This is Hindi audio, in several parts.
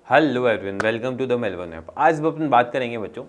Hello everyone, welcome to the Melbourne app. आज हम अपन बात करेंगे बच्चों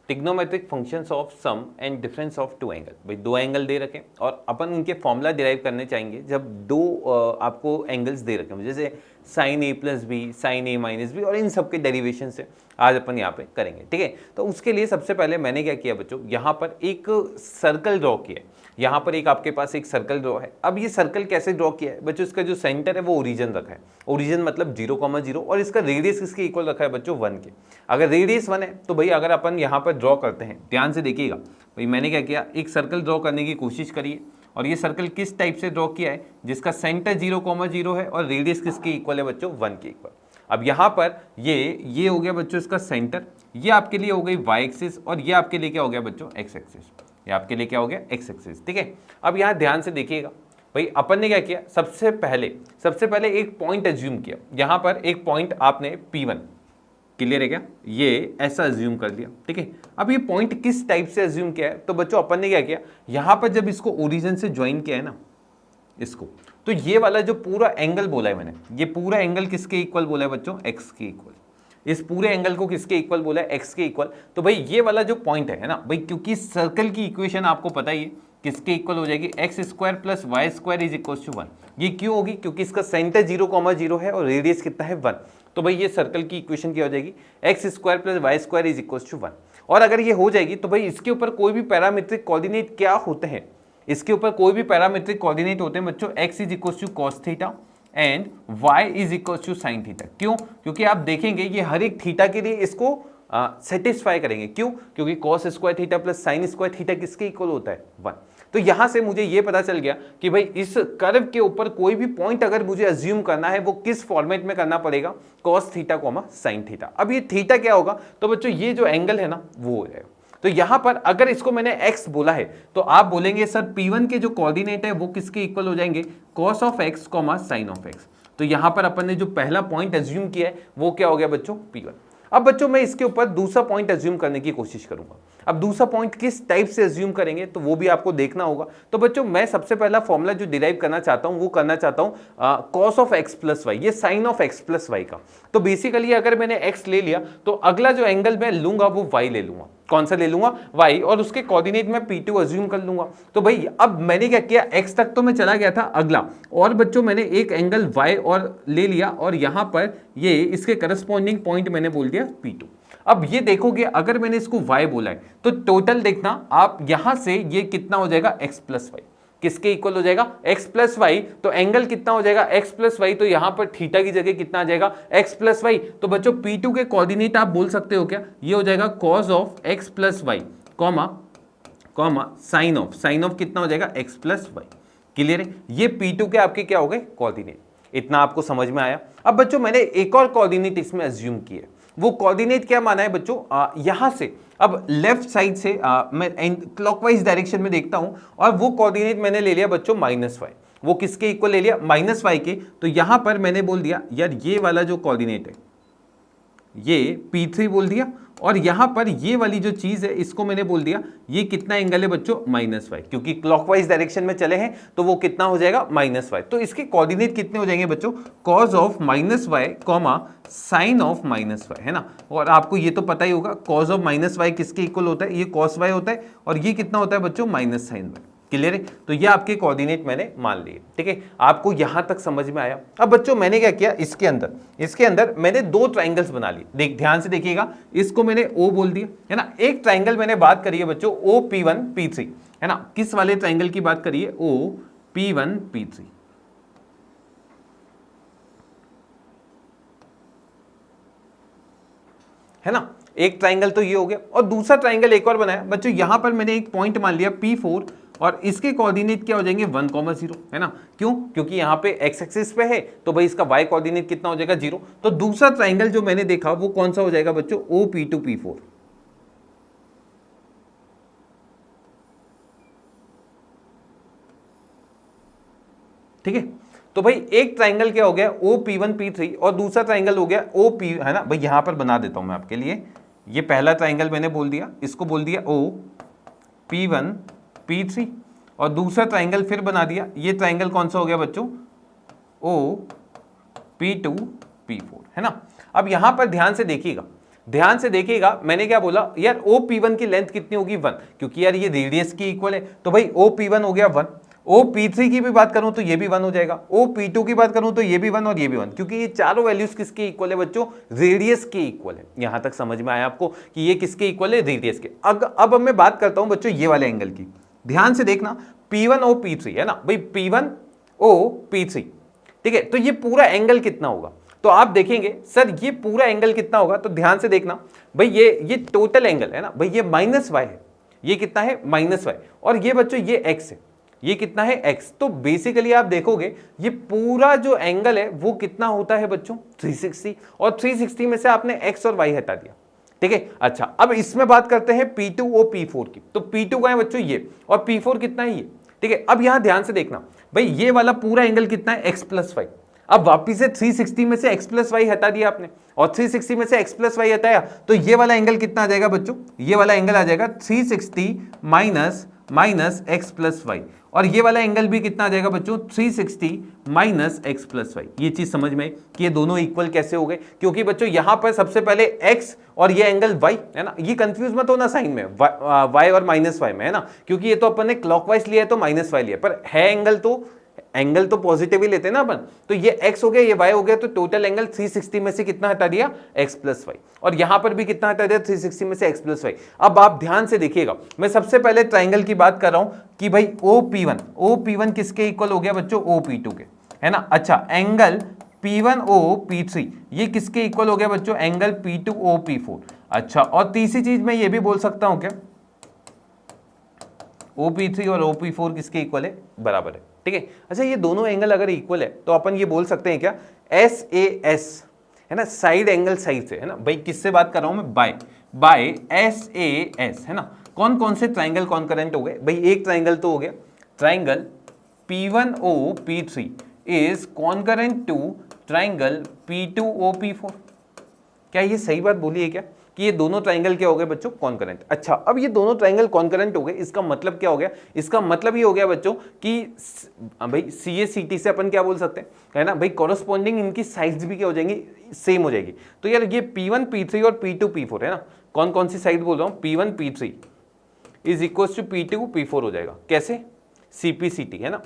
trigonometric functions of sum and difference of two angle. भाई दो एंगल दे रखे और अपन इनके फॉर्मूला डिराइव करने चाहेंगे जब दो आपको एंगल्स दे रखे हैं, जैसे sign A plus B, sign A minus B, और इन सब के डेरिवेशन से आज अपन यहाँ पे करेंगे। ठीक है, तो उसके लिए सबसे पहले मैंने क्या किया बच्चों, यहाँ पर एक सर्कल ड्रॉ किया। यहाँ पर एक आपके पास एक सर्कल ड्रॉ है। अब ये सर्कल कैसे ड्रॉ किया है बच्चों, इसका जो सेंटर है वो ओरिजिन रखा है। ओरिजिन मतलब 0,0 और इसका रेडियस किसके इक्वल रखा है बच्चों, 1 के। अगर रेडियस 1 है तो भाई अगर अपन यहाँ पर ड्रॉ करते हैं, ध्यान से देखिएगा भाई मैंने क्या किया, एक सर्कल ड्रॉ करने की कोशिश करिए। और ये सर्कल किस टाइप से ड्रॉ किया है, जिसका सेंटर 0,0 है और रेडियस किसके इक्वल है बच्चों, 1 के इक्वल। अब यहाँ पर ये हो गया बच्चों इसका सेंटर, ये आपके लिए हो गई y एक्सिस और ये आपके लिए क्या हो गया बच्चों, x एक्सिस। ये आपके लिए क्या हो गया, x एक्सिस। ठीक है, अब यहाँ ध्यान से देखिएगा भाई अपन ने क्या किया, सबसे पहले एक पॉइंट एज्यूम किया। यहाँ पर एक पॉइंट आपने P1, क्लियर है क्या, ये ऐसा एज्यूम कर लिया। ठीक है, अब ये पॉइंट किस टाइप से एज्यूम किया है, तो बच्चों अपन ने क्या किया, यहाँ पर जब इसको ओरिजिन से ज्वाइन किया है ना इसको, तो ये वाला जो पूरा एंगल बोला है मैंने, ये पूरा एंगल किसके इक्वल बोला है बच्चों, x के इक्वल। इस पूरे एंगल को किसके इक्वल बोला है, x के इक्वल। तो भाई ये वाला जो पॉइंट है ना भाई, क्योंकि सर्कल की इक्वेशन आपको पता ही है किसके इक्वल हो जाएगी, x² plus y² is equal to 1। ये क्यों होगी, क्योंकि इसका सेंटर 0,0 है और रेडियस कितना है 1। तो भाई ये सर्कल की इक्वेशन क्या हो जाएगी, x² plus y² is equal to 1। और अगर ये हो जाएगी तो भाई इसके ऊपर कोई भी पैरामीट्रिक कोऑर्डिनेट क्या होते हैं, इसके ऊपर कोई भी पैरामीट्रिक कोऑर्डिनेट होते हैं बच्चों, x is equal to cos theta and y is equal to sine theta. क्यों, क्योंकि आप देखेंगे ये हर एक थीटा के लिए इसको सेटिस्फाई करेंगे। क्यों, क्योंकि cos square theta plus sine square theta किसके इक्वल होता है, 1। तो यहां से मुझे ये पता चल गया कि भाई इस कर्व के ऊपर कोई भी पॉइंट अगर मुझे अज्यूम करना है वो किस फॉर्मेट में करना पड़ेगा, cos theta comma sine theta. अब ये थीटा क्या होगा, तो बच्चों ये जो एंगल है ना वो हो जाएगा। तो यहां पर अगर इसको मैंने x बोला है तो आप बोलेंगे सर P1 के जो कोऑर्डिनेट है वो किसके इक्वल हो जाएंगे, cos of x comma sine of x। तो यहां पर अपन ने जो पहला पॉइंट एज्यूम किया है वो क्या हो गया बच्चों, P1। अब बच्चों मैं इसके ऊपर दूसरा पॉइंट एज्यूम करने की कोशिश करूंगा। अब दूसरा पॉइंट किस टाइप से एज्यूम करेंगे तो वो भी आपको देखना होगा। तो बच्चों मैं सबसे पहला फॉर्मूला जो डिराइव करना चाहता हूं वो करना चाहता हूं cos of x plus Y, ये sine of x plus Y का। तो बेसिकली अगर मैंने x ले लिया तो अगला जो एंगल मैं लूंगा वो y ले लूंगा। कौन सा ले लूंगा, y, और उसके कोऑर्डिनेट में P2 अज्यूम कर लूंगा। तो भाई अब मैंने क्या किया, x तक तो मैं चला गया था अगला, और बच्चों मैंने एक एंगल y और ले लिया और यहां पर ये इसके करस्पॉन्डिंग पॉइंट मैंने बोल दिया P2। अब ये देखोगे अगर मैंने इसको y बोला है तो टोटल देखना आप यहां से ये कितना हो जाएगा, x प्लस वाई किसके इक्वल हो जाएगा, x प्लस वाई। तो एंगल कितना हो जाएगा, x प्लस वाई। तो यहां पर थीटा की जगह कितना आ जाएगा, x प्लस वाई। तो बच्चों P2 के कोऑर्डिनेट आप बोल सकते हो क्या, ये हो जाएगा cos of x plus y comma sine of कितना हो जाएगा, x प्लस वाई। क्लियर है, ये P2 के आपके क्या हो गए कोऑर्डिनेट। इतना आपको समझ में आया। अब बच्चों मैंने एक और कोऑर्डिनेट इसमें अज्यूम किया है। वो कोऑर्डिनेट क्या माना है बच्चों, यहां से अब लेफ्ट साइड से मैं क्लॉकवाइज डायरेक्शन में देखता हूं और वो कोऑर्डिनेट मैंने ले लिया बच्चों -y। वो किसके इक्वल ले लिया, -y के। तो यहां पर मैंने बोल दिया यार ये वाला जो कोऑर्डिनेट है ये P3 बोल दिया, और यहां पर ये वाली जो चीज है इसको मैंने बोल दिया ये कितना एंगल है बच्चों, -y। क्योंकि क्लॉकवाइज डायरेक्शन में चले हैं तो वो कितना हो जाएगा, -y। तो इसके कोऑर्डिनेट कितने हो जाएंगे बच्चों, cos of -y comma sine of -y, है ना। और आपको ये तो पता ही होगा cos ऑफ -y किसके इक्वल होता है, ये cos y होता है, और ये कितना होता है बच्चों, माइनस साइन y। क्लियर है, तो ये आपके कोऑर्डिनेट मैंने मान लिए। ठीक है, आपको यहां तक समझ में आया। अब बच्चों मैंने क्या किया, इसके अंदर मैंने दो ट्राइंगल्स बना लिए। ध्यान से देखिएगा, इसको मैंने O बोल दिया, है ना। एक ट्राइंगल मैंने बात करी है बच्चों OP1 P3, है ना। किस वाले ट्राइंगल की बात करिए, OP1 P3, है ना। एक ट्राइंगल तो ये हो गया, और दूसरा ट्राइंगल एक और बनाया बच्चों। यहां पर मैंने एक पॉइंट मान लिया P4 और इसके कोऑर्डिनेट क्या हो जाएंगे, 1,0, है ना। क्यों, क्योंकि यहाँ पे x एक्सिस पे है तो भाई इसका y कोऑर्डिनेट कितना हो जाएगा, 0। तो दूसरा ट्राइंगल जो मैंने देखा वो कौन सा हो जाएगा बच्चों, OP2 P4। ठीक है, तो भाई एक ट्राइंगल क्या हो गया OP1 P3 और दूसरा ट्राइंगल हो गया OP, है ना। भाई यहां पर बना देता हूं मैं आपके लिए। ये पहला ट्राइंगल मैंने बोल दिया, इसको बोल दिया OP1 P3, और दूसरा ट्राइंगल फिर बना दिया। ये ट्राइंगल कौन सा हो गया बच्चों, OP2 P4, है ना। अब यहां पर ध्यान से देखिएगा, मैंने क्या बोला यार, OP1 की लेंथ कितनी होगी 1, क्योंकि यार ये रेडियस की इक्वल है, तो भाई OP1 हो गया 1। OP3 की भी बात करूं तो ये भी 1 हो जाएगा, OP2 की बात करूं तो ये भी 1 और ये भी 1, क्योंकि ये चारों वैल्यूज किसके इक्वल है बच्चों, रेडियस के इक्वल है। यहां तक समझ में आया आपको कि ये किसके इक्वल है, रेडियस के। अब मैं बात करता हूं बच्चों ये वाले एंगल की, ध्यान से देखना, P1OP3 है ना भाई, P1OP3, ठीक है। तो ये पूरा एंगल कितना होगा, तो आप देखेंगे सर ये पूरा एंगल कितना होगा, तो ध्यान से देखना भाई, ये टोटल एंगल है ना भाई, ये -y है, ये कितना है -y, और ये बच्चों ये x है, ये कितना है x। तो बेसिकली आप देखोगे ये पूरा जो एंगल है वो कितना होता है बच्चों 360, और 360 में से आपने x और y हटा दिया, ठीक है। अच्छा, अब इसमें बात करते हैं P2OP4 की, तो P2 का है बच्चों ये, और P4 कितना है ये, ठीक है। अब यहां ध्यान से देखना भाई, ये वाला पूरा एंगल कितना है x+y। अब वापिस से 360 में से x+y हटा दिया आपने, और 360 में से x+y हटाया, तो ये वाला एंगल कितना आ जाएगा बच्चों, ये वाला एंगल आ जाएगा 360 माइनस x+y, और ये वाला एंगल भी कितना आ जाएगा बच्चों 360 माइनस x+y। ये चीज समझ में कि ये दोनों इक्वल कैसे हो गए, क्योंकि बच्चों यहां पर सबसे पहले x और ये एंगल y है ना, ये कंफ्यूज मत होना साइन में, y और -y में, है ना, क्योंकि ये तो अपन ने क्लॉकवाइज लिया है तो -y लिया, पर है एंगल तो पॉजिटिव ही लेते हैं ना अपन। तो ये x हो गया, ये y हो गया, तो टोटल एंगल 360 में से कितना हटा दिया x+y, और यहां पर भी कितना हटा दिया 360 में से x+y। अब आप ध्यान से देखिएगा, मैं सबसे पहले ट्राइंगल की बात कर रहा हूं कि भाई OP1 किसके इक्वल हो गया बच्चों, OP2 के, है ना। अच्छा, एंगल P1OP3 ये किसके इक्वल हो गया बच्चों, एंगल P2OP4। अच्छा, और तीसरी चीज मैं ये भी बोल सकता हूं क्या, OP3 और OP4 किसके इक्वल है, बराबर है, ठीक है। अच्छा, ये दोनों एंगल अगर इक्वल है तो अपन ये बोल सकते हैं क्या, SAS है ना, साइड एंगल साइड से, है ना भाई, किससे बात कर रहा हूं मैं, बाय SAS, है ना। कौन कौन से ट्राइंगल कॉन्करेंट हो गए भाई, एक ट्राइंगल तो हो गया, triangle P1OP3 is concurrent to triangle P2OP4। क्या ये सही बात बोली है क्या कि ये दोनों ट्राइंगल क्या हो गए बच्चों, कॉन्करेंट। अच्छा, अब ये दोनों ट्राइंगल कॉन्करेंट हो गए, इसका मतलब क्या हो गया, इसका मतलब ये हो गया बच्चों कि भाई CA/CT से अपन क्या बोल सकते हैं, है ना भाई, कॉरस्पॉन्डिंग इनकी साइड्स भी क्या हो जाएंगी, सेम हो जाएगी। तो यार ये P1P3 और P2P4 है ना, कौन कौन सी साइड बोल रहा हूँ, P1P3 is equal to P2P4 हो जाएगा, कैसे, CP/CT, है ना,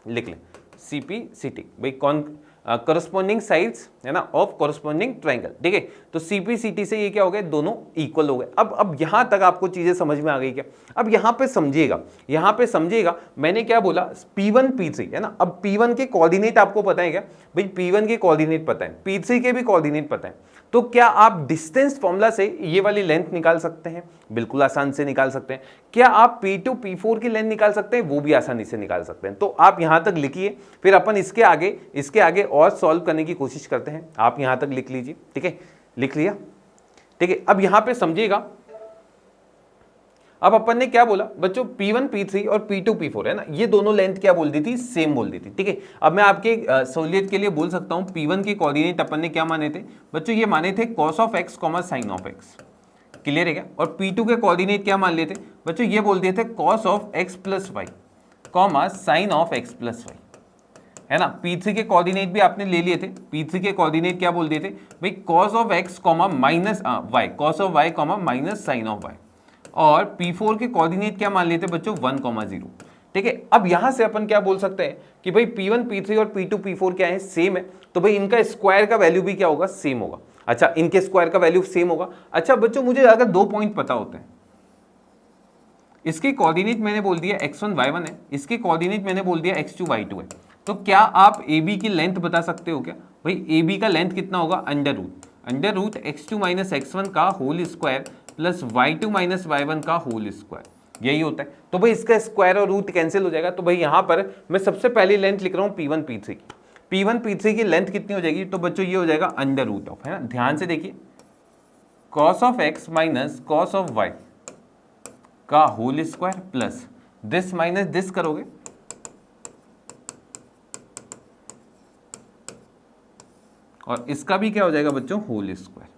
लिख लें CP/CT भाई, कौन करस्पॉन्डिंग साइड्स है ना ऑफ करस्पॉन्डिंग ट्राइंगल, ठीक है। तो CP/CT से ये क्या हो गए, दोनों इक्वल हो गए। अब यहां तक आपको चीजें समझ में आ गई क्या, अब यहां पे समझिएगा मैंने क्या बोला, P1P3 है ना। अब P1 के कोऑर्डिनेट आपको पता है क्या भाई, P1 के कोऑर्डिनेट पता है, P3 के भी कोऑर्डिनेट पता है, तो क्या आप डिस्टेंस फॉर्मूला से ये वाली लेंथ निकाल सकते हैं, बिल्कुल आसान से निकाल सकते हैं। क्या आप P2P4 की लेंथ निकाल सकते हैं, वो भी आसानी से निकाल सकते हैं। तो आप यहां तक लिखिए, फिर अपन इसके आगे और सॉल्व करने की कोशिश करते हैं। आप यहां तक लिख लीजिए, ठीक है, लिख लिया, ठीक है। अब यहां पे समझिएगा, अब अपन ने क्या बोला बच्चों, P1P3 और P2P4 है ना, ये दोनों लेंथ क्या बोल दी थी, सेम बोल दी थी, ठीक है। अब मैं आपके सहूलियत के लिए बोल सकता हूं, P1 के कोऑर्डिनेट अपन ने क्या माने थे बच्चों, ये माने थे cos of x, sin of x, clear है क्या। और P2 के कोऑर्डिनेट क्या मान लिए थे बच्चों, ये बोल दिए थे cos of x+y, sin of x+y, है ना। P3 के कोऑर्डिनेट भी आपने ले लिए थे, P3 के कोऑर्डिनेट क्या बोल दिए थे भाई, cos of x, y, cos of y, sin of y। और P4 के कोऑर्डिनेट क्या मान लिए थे बच्चों, 1,0, ठीक है। अब यहां से अपन क्या बोल सकते हैं कि भाई P1P3 और P2P4 क्या है, सेम है, तो भाई इनका स्क्वायर का वैल्यू भी क्या होगा, सेम होगा। अच्छा, इनके स्क्वायर का वैल्यू सेम होगा। अच्छा बच्चों, मुझे अगर 2 पॉइंट पता होते हैं, इसके कोऑर्डिनेट मैंने बोल दिया x1 y1 है, इसके कोऑर्डिनेट मैंने बोल दिया x2 y2 है, तो क्या आप AB की लेंथ बता सकते हो क्या भाई, AB का लेंथ कितना होगा, under root x2 minus x1 का whole square plus y2 minus y1 का होल स्क्वायर, यही होता है। तो भाई इसका स्क्वायर और रूट कैंसिल हो जाएगा। तो भाई यहां पर मैं सबसे पहली लेंथ लिख रहा हूं P1P3 की, P1P3 की लेंथ कितनी हो जाएगी, तो बच्चों ये हो जाएगा अंडर रूट ऑफ, है ना, ध्यान से देखिए, cos of x minus cos of y का whole square plus this minus this करोगे, और इसका भी क्या हो जाएगा बच्चों, whole square,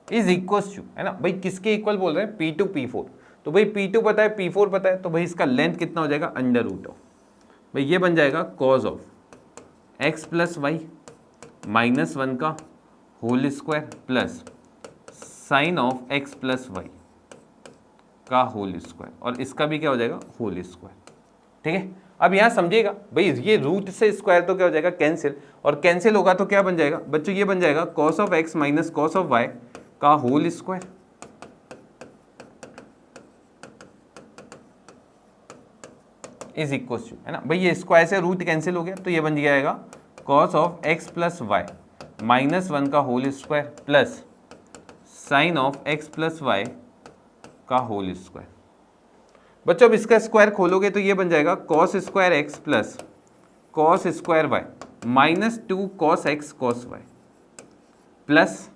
is equal to, है ना भाई, किसके इक्वल बोल रहे हैं, P2P4। तो भाई P2 पता है, P4 पता है, तो भाई इसका लेंथ कितना हो जाएगा, अंडर रूट ऑफ, भाई ये बन जाएगा cos of x plus y -1 का whole square plus sine of x plus Y का होल स्क्वायर, और इसका भी क्या हो जाएगा, होल स्क्वायर। ठीक है, अब यहाँ समझिएगा भाई, ये रूट से स्क्वायर तो क्या हो जाएगा, कैंसिल, और कैंसिल होगा तो क्या बन जाएगा बच्चों, ये बन जाएगा cos of x minus cos of y का whole square is equal to, है ना भाई, ये स्क्वायर से रूट कैंसिल हो गया तो ये बन जाएगा cos of x plus y -1 का whole square plus sine of x plus Y का होल स्क्वायर। बच्चों अब इसका स्क्वायर खोलोगे तो ये बन जाएगा cos square x plus cos square y -2 cos x cos y plus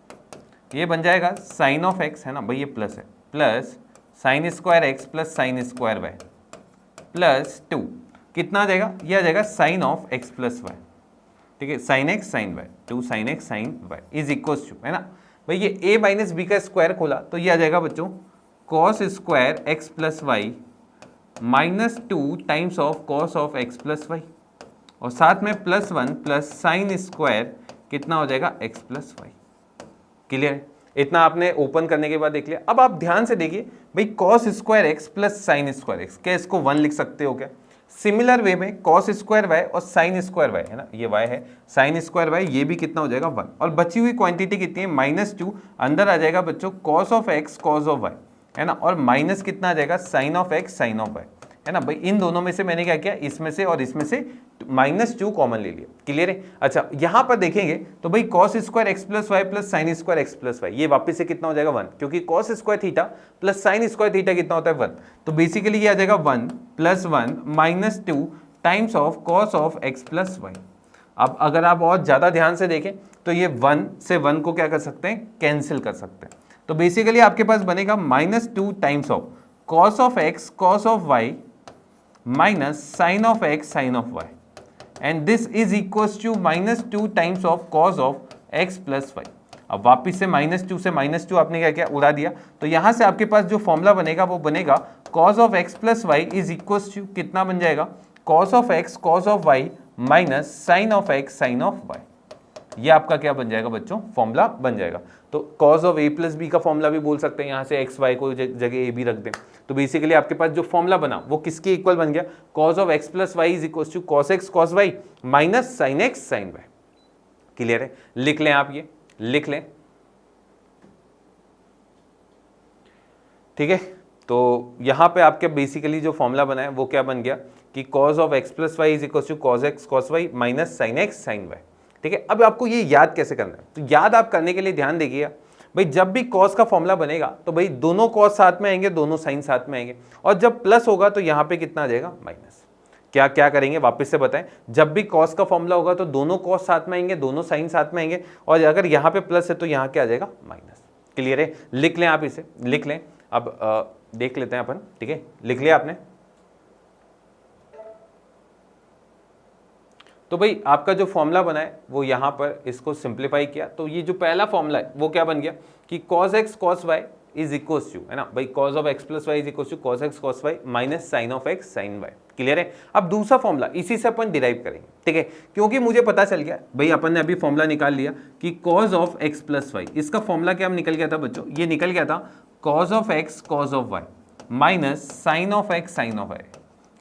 ये बन जाएगा साइन ऑफ x, है ना भाई, ये प्लस है, plus sine square x plus sine square y plus 2, कितना आ जाएगा, ये आ जाएगा sine of x plus y. ठीक है, sine x sine y, 2 sine x sine y is equal to, है ना भाई, ये a माइनस बी का स्क्वायर खोला तो ये आ जाएगा बच्चों cos square x plus y -2 times of cos of x plus y, और साथ में +1 प्लस साइन स्क्वायर कितना हो जाएगा x प्लस वाई। क्लियर है, इतना आपने ओपन करने के बाद देख लिया। अब आप ध्यान से देखिए भाई, cos square x plus sine square x, क्या इसको 1 लिख सकते हो क्या? सिमिलर वे में कॉस स्क्वायर y और साइन स्क्वायर y, है ना, ये y है, साइन स्क्वायर y, ये भी कितना हो जाएगा 1, और बची हुई क्वांटिटी कितनी है -2, अंदर आ जाएगा बच्चों cos of x cos of y, है ना, और माइनस कितना आ जाएगा sine of x sine of y, है ना भाई। इन दोनों में से मैंने क्या किया, इसमें से और इसमें से -2 कॉमन ले लिया। क्लियर है, अच्छा यहां पर देखेंगे तो भाई cos square x plus y plus sine square x plus Y, ये वापस से कितना हो जाएगा 1, क्योंकि cos square theta plus sine square theta कितना होता है 1, तो बेसिकली ये आ जाएगा 1 + 1 -2 times of cos of x plus y. अब अगर आप और ज्यादा ध्यान से देखें तो ये 1 से 1 को क्या कर सकते हैं, कैंसिल कर सकते हैं, तो बेसिकली आपके पास बनेगा -2 times of cos of x cos of y minus sine of x sine of y, and this is equals to -2 times of cos of x plus y. अब वापिस से -2 से -2 आपने क्या किया, उड़ा दिया, तो यहां से आपके पास जो फॉर्मूला बनेगा वो बनेगा cos of x plus Y is equals to कितना बन जाएगा, cos of x cos of y minus sine of x sine of y। ये आपका क्या बन जाएगा बच्चों, फॉर्मूला बन जाएगा। तो cos of a plus B का फॉर्मूला भी बोल सकते हैं, यहाँ से x y को जगह a b रख दें, तो बेसिकली आपके पास जो फॉर्मूला बना वो किसके इक्वल बन गया, cos of x plus Y is equal to cos x cos Y minus sine x sine y. Clear है, लिख लें आप, ये लिख लें। ठीक है, तो यहाँ पे आपके बेसिकली जो फॉर्मूला बना है वो क्या बन गया कि cos of x plus Y is equal to cos x cos Y minus sine x sine y. ठीक है, अब आपको ये याद कैसे करना है, तो याद आप करने के लिए ध्यान देखिएगा भाई, जब भी कॉस का फॉर्मूला बनेगा तो भाई दोनों कॉस साथ में आएंगे, दोनों साइन साथ में आएंगे, और जब प्लस होगा तो यहाँ पे कितना आ जाएगा, माइनस। क्या क्या करेंगे वापस से बताएं, जब भी कॉस का फॉर्मूला होगा तो दोनों कॉस साथ में आएंगे, दोनों साइन साथ में आएंगे, और अगर यहाँ पे प्लस है तो यहाँ क्या आ जाएगा, माइनस। क्लियर है, लिख लें आप, इसे लिख लें। अब देख लेते हैं अपन। ठीक है, लिख लिया आपने, तो भाई आपका जो फॉर्मूला बना है वो यहाँ पर इसको सिंप्लीफाई किया, तो ये जो पहला फॉर्मूला है वो क्या बन गया कि cos x cos y is equal to, है ना भाई, cos of x plus Y is equal to cos x cos y minus sine of x sine y। Clear है, अब दूसरा फॉर्मूला इसी से अपन डिराइव करेंगे। ठीक है, क्योंकि मुझे पता चल गया भाई, अपन ने अभी फॉर्मूला निकाल लिया कि cos of x plus y, इसका फॉर्मूला क्या निकल गया था बच्चों, ये निकल गया था cos of x cos of y minus sine of x sine of y,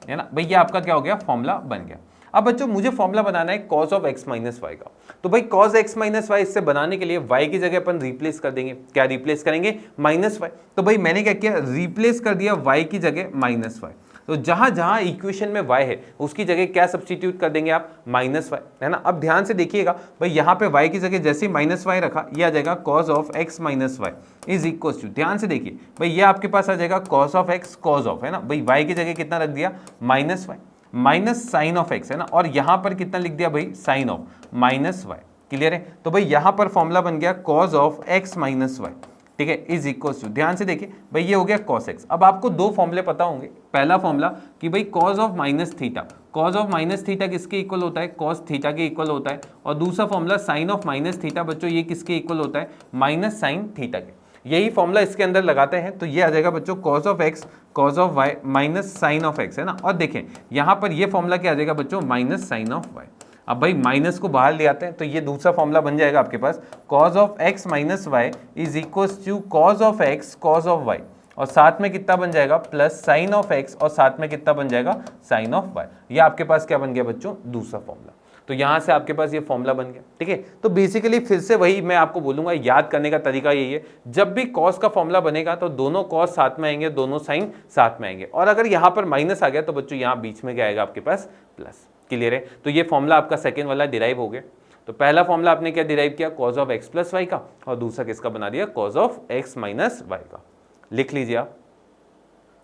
है ना भाई, ये आपका क्या हो गया, फॉर्मूला बन गया। अब बच्चों मुझे फॉर्मूला बनाना है cos of x minus y का, तो भाई cos x माइनस वाई, इससे बनाने के लिए y की जगह अपन रिप्लेस कर देंगे, क्या रिप्लेस करेंगे, माइनस वाई। तो भाई मैंने क्या किया, रिप्लेस कर दिया y की जगह माइनस वाई, तो जहां जहां इक्वेशन में y है उसकी जगह क्या सब्सटीट्यूट कर देंगे आप, माइनस वाई, है ना। अब ध्यान से देखिएगा भाई, यहाँ पे y की जगह जैसे माइनस वाई रखा, ये आ जाएगा cos of x minus y is equal to, ध्यान से देखिए भाई, ये आपके पास आ जाएगा cos of x cos of, है ना भाई, y की जगह कितना रख दिया, minus y minus sine of x, है ना, और यहां पर कितना लिख दिया भाई, sine of minus y. Clear है, तो भाई यहां पर फॉर्मूला बन गया cos of x minus y, ठीक है, इज इक्वल टू, ध्यान से देखिए भाई, ये हो गया cos x। अब आपको दो फॉर्मूले पता होंगे, पहला फॉर्मूला कि भाई cos of minus theta, cos of minus theta किसके इक्वल होता है, cos थीटा के इक्वल होता है, और दूसरा formula sine of minus theta बच्चों, ये किसके इक्वल होता है, माइनस साइन थीटा के। यही फॉर्मूला इसके अंदर लगाते हैं तो ये आ जाएगा बच्चों cos of x cos of y minus sine of x, है ना, और देखें यहाँ पर ये फॉर्मूला क्या आ जाएगा बच्चों, माइनस साइन ऑफ y। अब भाई माइनस को बाहर ले आते हैं तो ये दूसरा फॉर्मूला बन जाएगा आपके पास, cos of x minus y is equal to cos of x cos of y, और साथ में कितना बन जाएगा प्लस साइन ऑफ x, और साथ में कितना बन जाएगा साइन ऑफ y। ये आपके पास क्या बन गया बच्चों, दूसरा फॉर्मूला। तो यहां से आपके पास ये फॉर्मूला बन गया, ठीक है। तो बेसिकली फिर से वही मैं आपको बोलूंगा, याद करने का तरीका यही है, जब भी कॉस का फॉर्मूला बनेगा तो दोनों कॉस साथ में आएंगे, दोनों साइन साथ में आएंगे, और अगर यहाँ पर माइनस आ गया तो बच्चों यहाँ बीच में क्या आएगा आपके पास, प्लस। क्लियर है। तो ये फॉर्मूला आपका सेकेंड वाला डिराइव हो गया। तो पहला फॉर्मूला आपने क्या डिराइव किया, cos of x plus Y का, और दूसरा किसका बना दिया, cos of x minus y का। लिख लीजिए आप।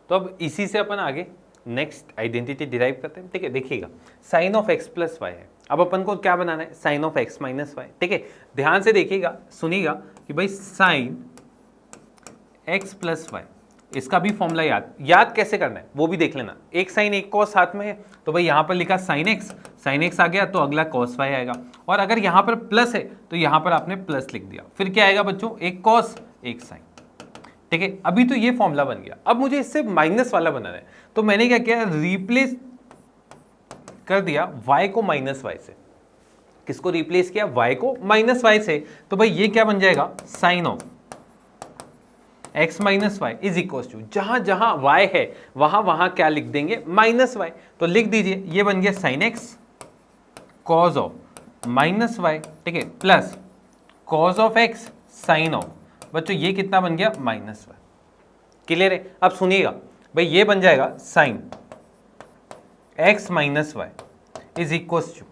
तो अब इसी से अपन आगे नेक्स्ट आइडेंटिटी डिराइव करते हैं, ठीक है। देखिएगा sine of x plus Y है, अब अपन को क्या बनाना है, sine of x minus y, ठीक है। ध्यान से देखिएगा, सुनिएगा कि भाई साइन एक्स प्लस वाई, इसका भी फॉर्मूला याद कैसे करना है वो भी देख लेना। एक साइन एक कॉस साथ में है, तो भाई यहाँ पर लिखा साइन एक्स आ गया तो अगला कॉस वाई आएगा, और अगर यहाँ पर प्लस है तो यहाँ पर आपने प्लस लिख दिया, फिर क्या आएगा बच्चों, एक कॉस एक साइन, ठीक है। अभी तो ये फॉर्मूला बन गया, अब मुझे इससे माइनस वाला बनाना है, तो मैंने क्या किया, रिप्लेस कर दिया y को माइनस वाई से। किसको रिप्लेस किया, y को माइनस वाई से। तो भाई ये क्या बन जाएगा, sine of x minus y is equal to, जहां जहां y है वहां वहां क्या लिख देंगे, माइनस वाई। तो लिख दीजिए, ये बन गया sine x cos of minus y, ठीक है, plus cos of x sine of, बच्चों ये कितना बन गया, माइनस वाई। क्लियर है। अब सुनिएगा भाई, ये बन जाएगा sine x minus y is equal to,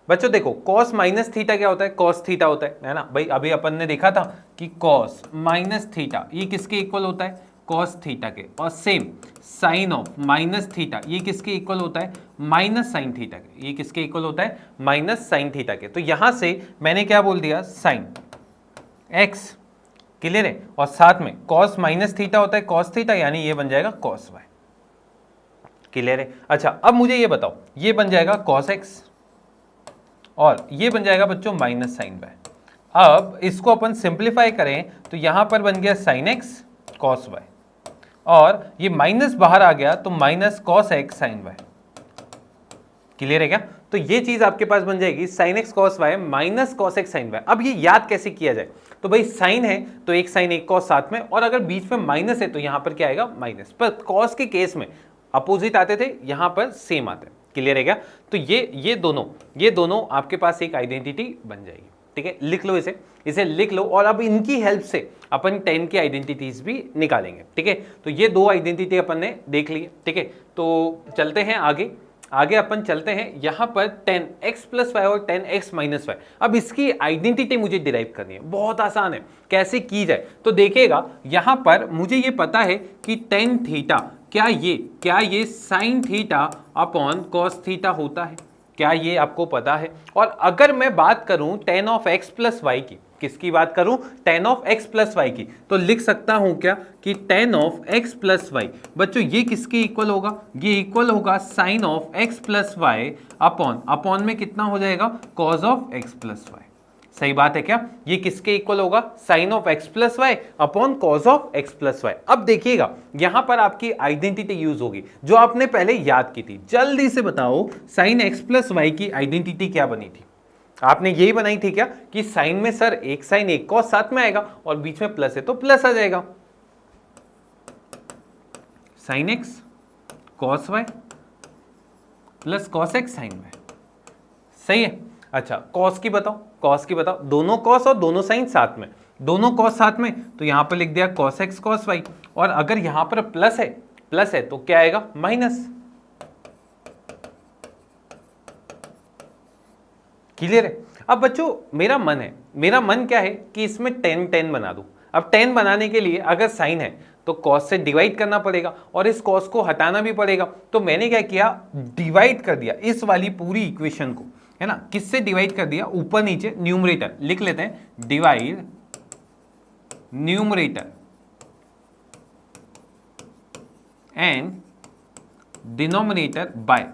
बच्चों देखो कॉस माइनस थीटा क्या होता है, कॉस थीटा होता है ना भाई। अभी अपन ने देखा था कि कॉस माइनस थीटा ये किसके इक्वल होता है, कॉस थीटा के, और same sine of minus theta ये किसके इक्वल होता है, माइनस साइन थीटा के। ये किसके इक्वल होता है, माइनस साइन थीटा के। तो यहां से मैंने क्या बोल दिया, साइन एक्स, क्लियर है, और साथ में कॉस माइनस थीटा होता है कॉस थीटा, यानी ये बन जाएगा कॉस वाई। क्लियर है। अच्छा अब मुझे ये बताओ, ये बन जाएगा कॉस एक्स और ये बन जाएगा बच्चों माइनस साइन वाई। अब इसको अपन सिंप्लीफाई करें तो यहां पर बन गया साइन एक्स कॉस वाई, और ये माइनस बाहर आ गया तो minus cos x sine y. Clear है क्या। तो ये चीज आपके पास बन जाएगी sine x cos Y minus cos x sine y. अब ये याद कैसे किया जाए, तो भाई साइन है तो एक साइन एक कॉस साथ में, और अगर बीच में माइनस है तो यहां पर क्या आएगा, माइनस। पर कॉस के केस में अपोजिट आते थे, यहां पर सेम आते हैं। क्लियर है क्या। तो ये दोनों आपके पास एक आइडेंटिटी बन जाएगी, ठीक है। लिख लो इसे लिख लो, और अब इनकी हेल्प से अपन 10 की आइडेंटिटीज भी निकालेंगे, ठीक है। तो ये दो आइडेंटिटी अपन ने देख ली है, ठीक है। तो चलते हैं आगे अपन चलते हैं, यहां पर 10x प्लस वाई और 10x माइनस वाई। अब इसकी आइडेंटिटी मुझे डिराइव करनी है, बहुत आसान है, कैसे की जाए। तो देखिएगा यहां पर मुझे ये पता है कि टेन थीटा क्या ये sine theta upon cos theta होता है, क्या ये आपको पता है। और अगर मैं बात करूं tan of x plus y की, किसकी बात करूं, tan of x plus y की, तो लिख सकता हूं क्या कि tan of x plus y, बच्चों ये किसके इक्वल होगा, ये इक्वल होगा sine of x plus y upon में कितना हो जाएगा, cos of x plus y. सही बात है क्या। ये किसके इक्वल होगा, sine of x plus y upon cos of x plus y. अब देखिएगा यहां पर आपकी आइडेंटिटी यूज होगी जो आपने पहले याद की थी। जल्दी से बताओ साइन एक्स प्लस वाई की आइडेंटिटी क्या बनी थी, आपने यही बनाई थी क्या कि साइन में सर एक साइन एक कॉस साथ में आएगा और बीच में प्लस है तो प्लस आ जाएगा, sine x cos y plus cos x sine y. सही है। अच्छा कॉस की बताओ, दोनों कॉस और दोनों साइन साथ में, दोनों कॉस साथ में, तो यहां पर लिख दिया कॉस एक्स कॉस वाई, और अगर यहां पर प्लस है तो क्या आएगा, माइनस। क्लियर है। अब बच्चों मेरा मन क्या है कि इसमें 10 बना दूं। अब 10 बनाने के लिए अगर साइन है तो कॉस से डिवाइड करना पड़ेगा और इस कॉस को हटाना भी पड़ेगा। तो मैंने क्या किया, डिवाइड कर दिया इस वाली पूरी इक्वेशन को, है ना। किससे डिवाइड कर दिया, ऊपर नीचे, न्यूमरेटर लिख लेते हैं, divide numerator and denominator bye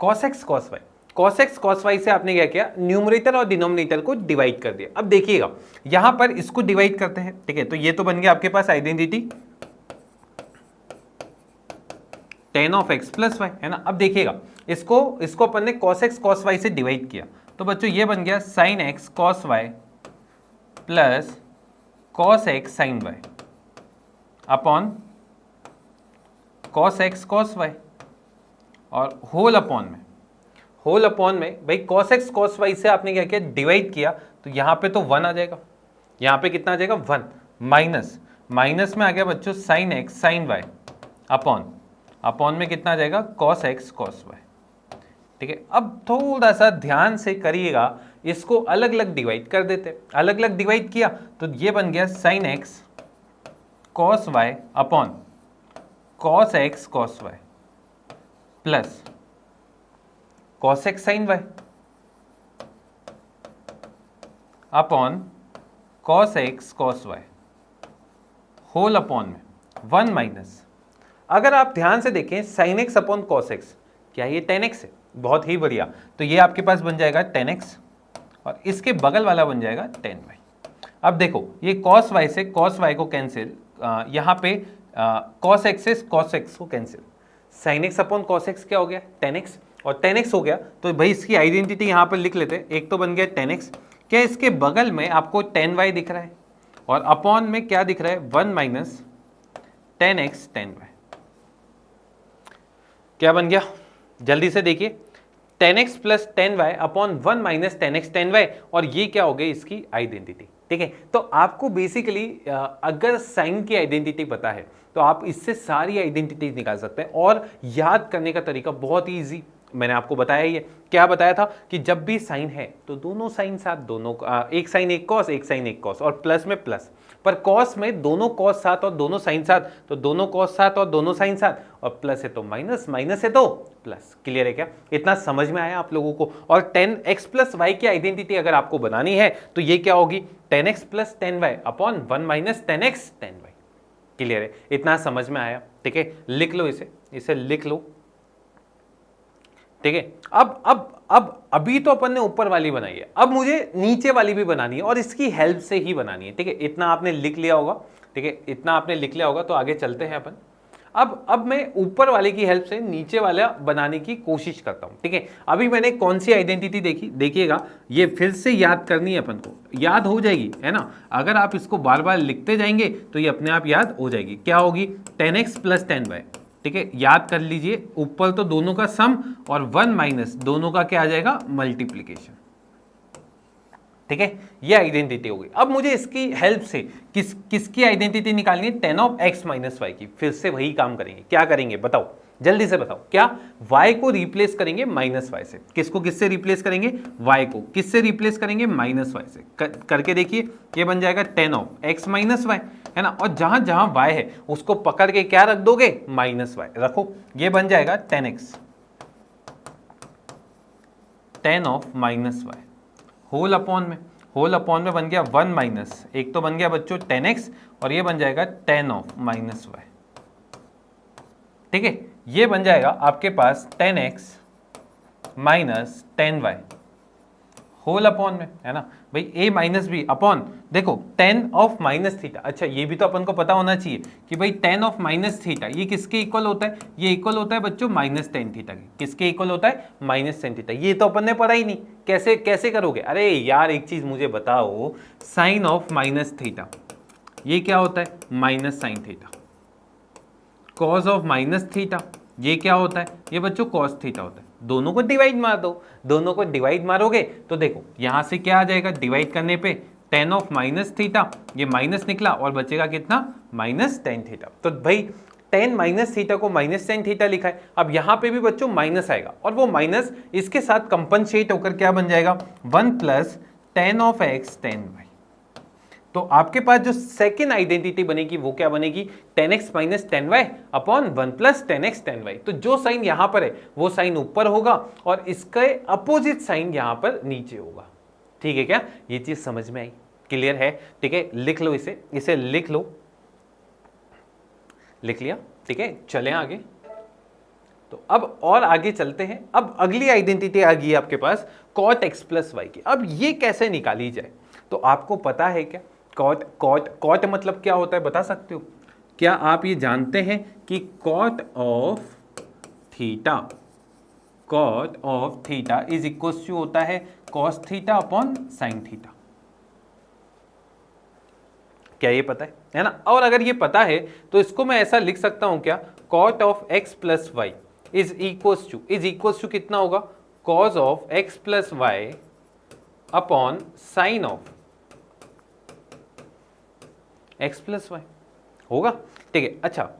cos x cos y। cos x cos y से आपने क्या किया, न्यूमरेटर और डिनोमिनेटर को डिवाइड कर दिया। अब देखिएगा यहां पर इसको डिवाइड करते हैं, ठीक है। तो ये तो बन गया आपके पास identity tan of x plus Y, है ना। अब देखिएगा इसको अपन ने cos x cos y से डिवाइड किया, तो बच्चों ये बन गया sin x cos y plus cos x sin y upon cos x cos y, और होल अपॉन में भाई cos x cos y से आपने क्या किया, डिवाइड किया, तो यहाँ पे तो 1 आ जाएगा, यहाँ पे कितना आ जाएगा 1, माइनस में आ गया बच्चों sin x sin y upon में कितना आ जाएगा cos x cos y। ठीक है, अब थोड़ा सा ध्यान से करिएगा, इसको अलग अलग डिवाइड कर देते, अलग अलग डिवाइड किया तो ये बन गया sin x cos y upon cos x cos y plus cos x sin y upon cos x cos y whole upon में 1 माइनस, अगर आप ध्यान से देखें sin x upon cos x, क्या ये tan x है? बहुत ही बढ़िया, तो ये आपके पास बन जाएगा tan x और इसके बगल वाला बन जाएगा tan y। अब देखो ये cos y से cos y को कैंसिल, यहाँ पे cos x से cos x को cancel, sin x upon cos x क्या हो गया tan x, और tan x हो गया तो भाई इसकी आइडेंटिटी यहाँ पर लिख लेते हैं, एक तो बन गया tan x, क्या इसके बगल में आपको tan y दिख रहा है और अपॉन में क्या दिख रहा है 1 minus tan x tan y, क्या बन गया जल्दी से देखिए tan x plus tan y upon 1 minus tan x tan y, और ये क्या हो गई इसकी आइडेंटिटी। ठीक है, तो आपको बेसिकली अगर साइन की आइडेंटिटी पता है तो आप इससे सारी आइडेंटिटी निकाल सकते हैं, और याद करने का तरीका बहुत ही ईजी, मैंने आपको बताया ही है। क्या बताया था कि जब भी साइन है तो दोनों साइन साथ, दोनों एक साइन एक कॉस, एक साइन एक कॉस, और प्लस में प्लस, पर कॉस में दोनों कॉस साथ और दोनों साइन साथ, तो दोनों कॉस साथ और दोनों साइन साथ, और प्लस है तो माइनस, माइनस है तो प्लस। क्लियर है क्या? इतना समझ में आया आप लोगों को? और tan x प्लस वाई की आइडेंटिटी अगर आपको बनानी है तो ये क्या होगी tan x plus tan y upon 1 minus tan x tan y। Clear है? इतना समझ में आया? ठीक है, लिख लो इसे लिख लो। ठीक है, अब अभी तो अपन ने ऊपर वाली बनाई है, अब मुझे नीचे वाली भी बनानी है और इसकी हेल्प से ही बनानी है। ठीक है, इतना आपने लिख लिया होगा। ठीक है, इतना आपने लिख लिया होगा, तो आगे चलते हैं अपन। अब मैं ऊपर वाले की हेल्प से नीचे वाला बनाने की कोशिश करता हूं। ठीक है, अभी मैंने कौन सी आइडेंटिटी देखी, देखिएगा, ये फिर से याद करनी है अपन को, याद हो जाएगी, है ना। अगर आप इसको बार बार लिखते जाएंगे तो ये अपने आप याद हो जाएगी। क्या होगी? tan x plus tan y। ठीक है, याद कर लीजिए, ऊपर तो दोनों का सम और 1 माइनस दोनों का क्या आ जाएगा? मल्टीप्लीकेशन। ठीक है, ये आइडेंटिटी होगी। अब मुझे इसकी हेल्प से किसकी आइडेंटिटी निकालनी है? tan of x minus y की। फिर से वही काम करेंगे। क्या करेंगे बताओ, जल्दी से बताओ। क्या? y को रिप्लेस करेंगे माइनस वाई से। किससे रिप्लेस करेंगे? y को। किससे रिप्लेस करेंगे? माइनस वाई से। करके देखिए, ये बन जाएगा tan of x minus y, है ना। और जहां जहां y है उसको पकड़ के क्या रख दोगे? माइनस वाई रखो। ये बन जाएगा tan x tan of minus y whole upon में बन गया 1 माइनस, एक तो बन गया बच्चों tan x और ये बन जाएगा tan ऑफ माइनस वाई। ठीक है, ये बन जाएगा आपके पास tan x minus tan y whole upon में, है ना भाई, a माइनस बी अपॉन, देखो tan ऑफ माइनस थीटा। अच्छा, ये भी तो अपन को पता होना चाहिए कि भाई tan ऑफ माइनस थीटा ये किसके इक्वल होता है? ये इक्वल होता है बच्चों माइनस tan थीटा के। किसके इक्वल होता है? Minus tan theta. ये तो अपन ने पढ़ा ही नहीं, कैसे करोगे? अरे यार एक चीज मुझे बताओ, साइन ऑफ माइनस थीटा ये क्या होता है? Minus sine theta. Cos of minus theta ये क्या होता है? ये बच्चों कॉस थीटा होता है। दोनों को डिवाइड मार दो, दोनों को डिवाइड मारोगे तो देखो यहां से क्या आ जाएगा डिवाइड करने पे? tan ऑफ माइनस थीटा, ये माइनस निकला और बचेगा कितना? Minus tan theta. तो भाई tan माइनस थीटा को माइनस tan थीटा लिखा है। अब यहां पे भी बच्चों माइनस आएगा और वो माइनस इसके साथ कंपनसेट होकर क्या बन जाएगा? 1 plus tan of x tan y। तो आपके पास जो सेकेंड आइडेंटिटी बनेगी वो क्या बनेगी? tan x minus tan y upon 1 plus tan x tan y। तो जो साइन यहां पर है वो साइन ऊपर होगा और इसके अपोजिट साइन यहां पर नीचे होगा। ठीक है क्या? ये चीज समझ में आई? क्लियर है? ठीक है, लिख लो इसे लिख लो। लिख लिया? ठीक है, चलें आगे। तो अब और आगे चलते हैं। अब अगली आइडेंटिटी आ गई आपके पास cot x प्लस वाई की। अब ये कैसे निकाली जाए? तो आपको पता है क्या कॉट मतलब क्या होता है, बता सकते हो? क्या आप ये जानते हैं कि cot of theta cot of theta is equal to होता है cos theta upon sine theta. क्या ये पता है ना? और अगर ये पता है तो इसको मैं ऐसा लिख सकता हूं क्या, cot of x plus Y is equal to कितना होगा, cos of x plus y upon sine of x plus y होगा। ठीक है, अच्छा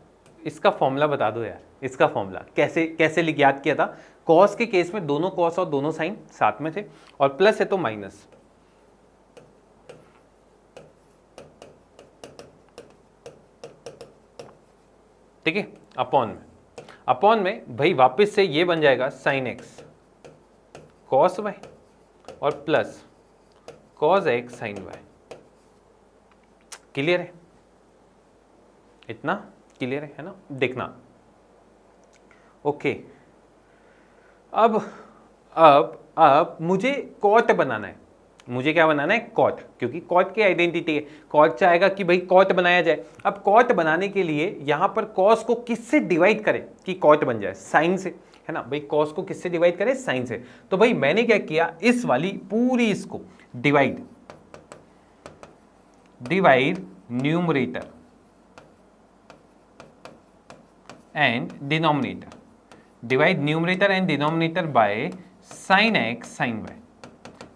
इसका फॉर्मूला बता दो यार, इसका फॉर्मूला कैसे याद किया था। कॉस के केस में दोनों कॉस और दोनों साइन साथ में थे, और प्लस है तो माइनस, ठीक है, अपॉन में भाई वापस से ये बन जाएगा साइन एक्स कॉस वाई और plus cos x sine y. Clear है? इतना क्लियर है ना? देखना ओके। अब मुझे कॉट बनाना है, मुझे क्या बनाना है, कॉट, क्योंकि कॉट की आइडेंटिटी है, कॉट चाहेगा कि भाई कॉट बनाया जाए। अब कॉट बनाने के लिए यहां पर कॉस को किससे डिवाइड करें कि कॉट बन जाए, साइन से, है ना भाई, कॉस को किससे डिवाइड करें, साइन से। तो भाई मैंने क्या किया, इस वाली पूरी इसको divide numerator and denominator, divide numerator and denominator by sine x sine y.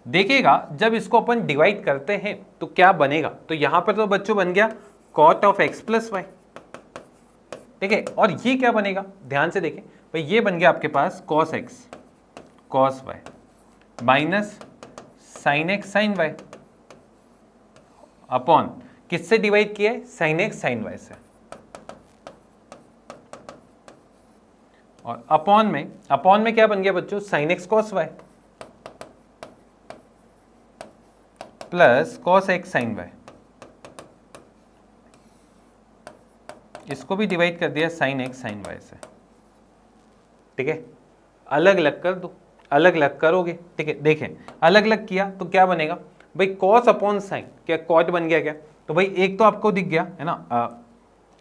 देखिएगा जब इसको अपन डिवाइड करते हैं तो क्या बनेगा, तो यहां पर तो बच्चों बन गया cot of x plus y, ठीक है, और ये क्या बनेगा, ध्यान से देखें भाई, ये बन गया आपके पास cos x cos Y minus sine x sine Y upon किससे डिवाइड किया है, साइन एक्स साइन वाई से, और अपॉन में क्या बन गया बच्चों, sine x cos y plus cos x sine y, इसको भी डिवाइड कर दिया साइन एक्स साइन वाई से, ठीक है, अलग अलग कर दो, अलग अलग करोगे, ठीक है, देखें अलग अलग किया तो क्या बनेगा भाई, कॉस अपॉन साइन, क्या कॉट बन गया क्या, तो भाई एक तो आपको दिख गया है ना,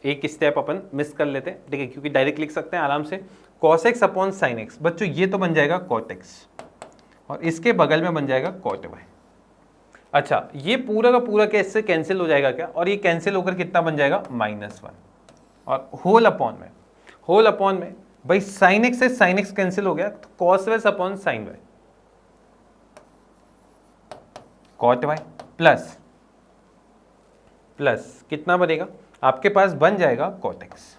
एक स्टेप अपन मिस कर लेते हैं, ठीक है, क्योंकि डायरेक्ट लिख सकते हैं आराम से, cos x upon sine x, बच्चों ये तो बन जाएगा कॉट एक्स और इसके बगल में बन जाएगा कॉट वाई। अच्छा ये पूरा का पूरा कैसे कैंसिल हो जाएगा क्या, और ये कैंसिल होकर कितना बन जाएगा, -1, और होल अपॉन में भाई साइन एक्स से साइन एक्स कैंसिल हो गया तो कॉस वेस upon sine y cot y plus कितना बनेगा आपके पास, बन जाएगा कॉट एक्स,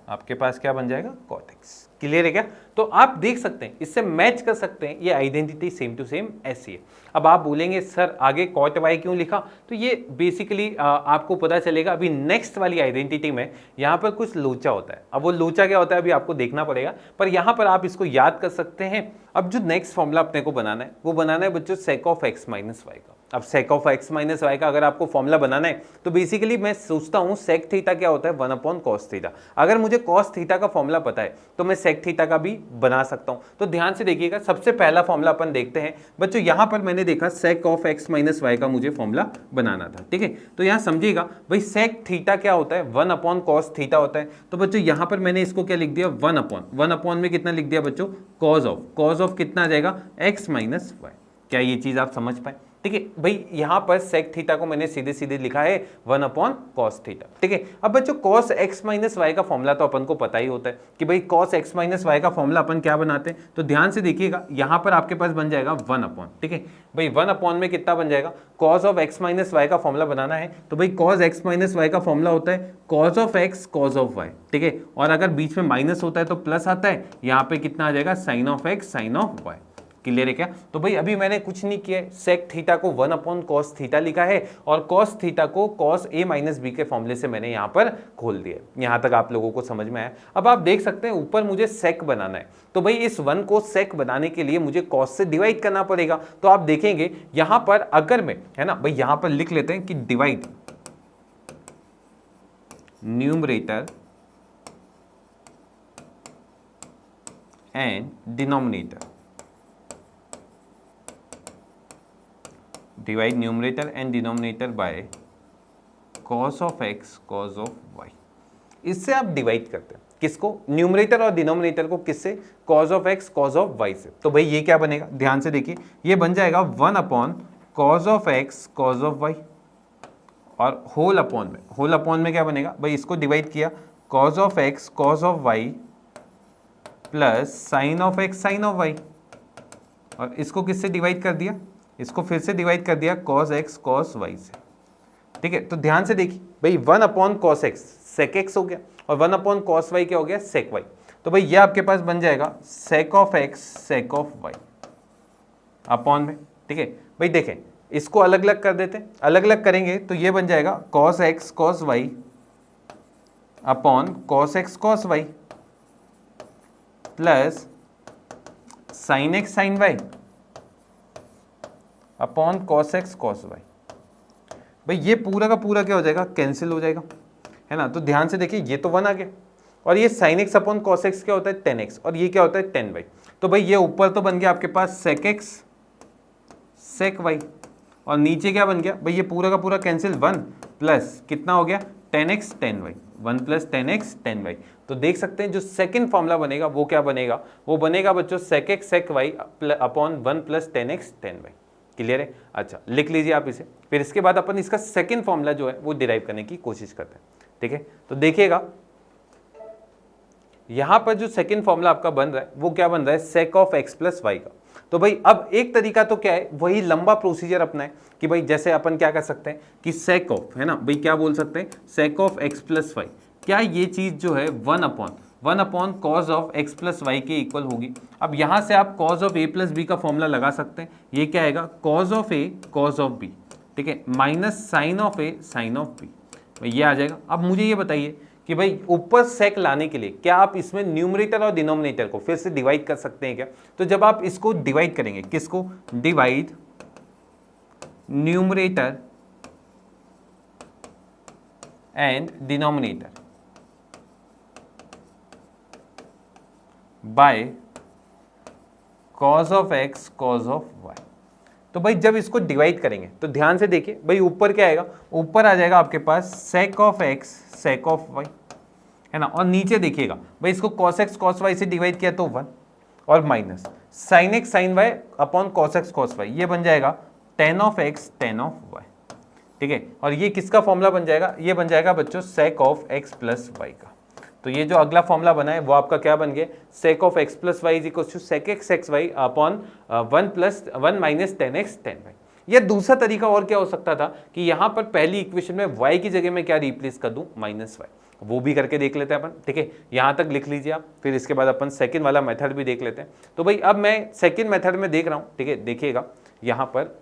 आपके पास क्या बन जाएगा, कॉट एक्स। क्लियर है क्या? तो आप देख सकते हैं, इससे मैच कर सकते हैं, ये आइडेंटिटी सेम टू सेम ऐसी है। अब आप बोलेंगे सर आगे कॉट वाई क्यों लिखा, तो ये बेसिकली आपको पता चलेगा अभी नेक्स्ट वाली आइडेंटिटी में, यहाँ पर कुछ लोचा होता है। अब वो लोचा क्या होता है अभी आपको देखना पड़ेगा, पर यहाँ पर आप इसको याद कर सकते हैं। अब जो नेक्स्ट फॉर्मूला अपने को बनाना है वो बनाना है बच्चों sec of x minus y का। अब sec of x minus y का अगर आपको फॉर्मूला बनाना है तो बेसिकली मैं सोचता हूँ सेक थीटा क्या होता है, 1 अपॉन कॉस थीटा। अगर मुझे कॉस थीटा का फॉर्मूला पता है तो मैं सेक थीटा का भी बना सकता हूँ। तो ध्यान से देखिएगा, सबसे पहला फॉर्मूला अपन देखते हैं बच्चों। यहाँ पर मैंने देखा sec of x minus y का मुझे फॉर्मूला बनाना था, ठीक है। तो यहाँ समझिएगा भाई सेक थीटा क्या होता है, 1 अपॉन कॉस थीटा होता है। तो बच्चों यहाँ पर मैंने इसको क्या लिख दिया, 1 अपॉन में कितना लिख दिया बच्चों, कॉस ऑफ कितना आ जाएगा, एक्स माइनस वाई। क्या ये चीज आप समझ पाए? ठीक है भाई, यहां पर सेक थीटा को मैंने सीधे सीधे लिखा है 1 अपॉन कॉस थीटा, ठीक है। अब बच्चों कॉस एक्स माइनस वाई का फॉर्मूला तो अपन को पता ही होता है कि भाई कॉस एक्स माइनस वाई का फॉर्मूला अपन क्या बनाते हैं। तो ध्यान से देखिएगा, यहां पर आपके पास बन जाएगा 1 अपॉन, ठीक है भाई। 1 अपॉन में कितना बन जाएगा, cos of x minus y का फॉर्मूला बनाना है तो भाई कॉस एक्स माइनस वाई का फॉर्मूला होता है cos of x cos of y, ठीक है। और अगर बीच में माइनस होता है तो प्लस आता है, यहाँ पे कितना आ जाएगा, sine of x sine of y. Clear है क्या? तो भाई अभी मैंने कुछ नहीं किया, सेक थीटा को 1 अपॉन कॉस थीटा लिखा है और कॉस थीटा को कॉस ए माइनस बी के फॉर्मूले से मैंने यहाँ पर खोल दिया। यहाँ तक आप लोगों को समझ में आया? अब आप देख सकते हैं ऊपर मुझे सेक बनाना है, तो भाई इस 1 को सेक बनाने के लिए मुझे कॉस से डिवाइड करना पड़ेगा। तो आप देखेंगे यहाँ पर अगर मैं, है ना भाई, यहाँ पर लिख लेते हैं कि divide numerator and denominator, divide numerator and denominator by cos of x cos of y. इससे आप डिवाइड करते हैं, किसको, न्यूमरेटर और डिनोमिनेटर को, किससे, cos of x cos of y से। तो भाई ये क्या बनेगा, ध्यान से देखिए, ये बन जाएगा 1 upon cos of x cos of Y, और होल अपॉन में क्या बनेगा भाई, इसको डिवाइड किया, cos of x cos of y plus sine of x sine of Y, और इसको किससे डिवाइड कर दिया, इसको फिर से डिवाइड कर दिया कॉस एक्स कॉस वाई से। ठीक है, तो ध्यान से देखिए भाई 1 upon cos x sec x हो गया, और 1 अपॉन कॉस वाई क्या हो गया, सेक वाई। तो भाई ये आपके पास बन जाएगा sec of x sec of y upon में। ठीक है भाई, देखें इसको अलग अलग कर देते हैं, अलग अलग करेंगे तो ये बन जाएगा cos x cos Y upon cos x cos y plus sine x sine Y upon cos x cos y. भाई ये पूरा का पूरा क्या हो जाएगा, कैंसिल हो जाएगा, है ना। तो ध्यान से देखिए ये तो 1 आ गया, और ये sine x upon cos x क्या होता है 10x, और ये क्या होता है 10 वाई। तो भाई ये ऊपर तो बन गया आपके पास सेक एक्स सेक वाई, और नीचे क्या बन गया भाई, ये पूरा का पूरा कैंसिल, 1 प्लस कितना हो गया 10x 10 Y, 1 plus 10x 10 Y. तो देख सकते हैं जो सेकंड फॉर्मूला बनेगा वो क्या बनेगा, वो बनेगा बच्चों sec x sec y upon 1 plus 10x 10 y. Clear है, अच्छा लिख लीजिए आप इसे। फिर इसके बाद अपन इसका सेकंड फॉर्मूला जो है वो डिराइव करने की कोशिश करते हैं। ठीक है, तो देखिएगा यहां पर जो सेकंड फॉर्मूला आपका बन रहा है वो क्या बन रहा है, sec of x plus Y का। तो भाई अब एक तरीका तो क्या है, वही लंबा प्रोसीजर अपना है कि भाई जैसे अपन क्या कर सकते हैं कि सेक ऑफ, है ना भाई, क्या बोल सकते हैं, sec of x plus y, क्या ये चीज जो है 1 upon cos of x plus y के इक्वल होगी। अब यहां से आप cos of A plus B का फॉर्मूला लगा सकते हैं, ये क्या आएगा, cos of A cos of b, ठीक है, minus sine of A sine of b, ये आ जाएगा। अब मुझे ये बताइए कि भाई ऊपर सेक लाने के लिए क्या आप इसमें न्यूमरेटर और डिनोमिनेटर को फिर से डिवाइड कर सकते हैं क्या। तो जब आप इसको डिवाइड करेंगे, किसको, divide numerator and denominator by cos of x cos of y. तो भाई जब इसको डिवाइड करेंगे तो ध्यान से देखिए भाई ऊपर क्या आएगा, ऊपर आ जाएगा आपके पास sec of x sec of Y, है ना, और नीचे देखिएगा भाई इसको cos x cos y से डिवाइड किया तो 1, और minus sin x sin y upon cos x cos y, ये बन जाएगा tan of x tan of y। ठीक है, और ये किसका फॉर्मूला बन जाएगा, ये बन जाएगा बच्चों sec of x plus Y का। तो ये जो अगला फॉर्मूला बना है वो आपका क्या बन गया, sec of x plus Y is equal to sec x x y upon 1 minus 10x 10 y। यह दूसरा तरीका और क्या हो सकता था कि यहाँ पर पहली इक्वेशन में y की जगह में क्या रिप्लेस कर दूं, माइनस वाई, वो भी करके देख लेते हैं अपन। ठीक है, यहाँ तक लिख लीजिए आप, फिर इसके बाद अपन सेकंड वाला मेथड भी देख लेते हैं। तो भाई अब मैं सेकंड मेथड में देख रहा हूँ, ठीक है, देखिएगा यहाँ पर।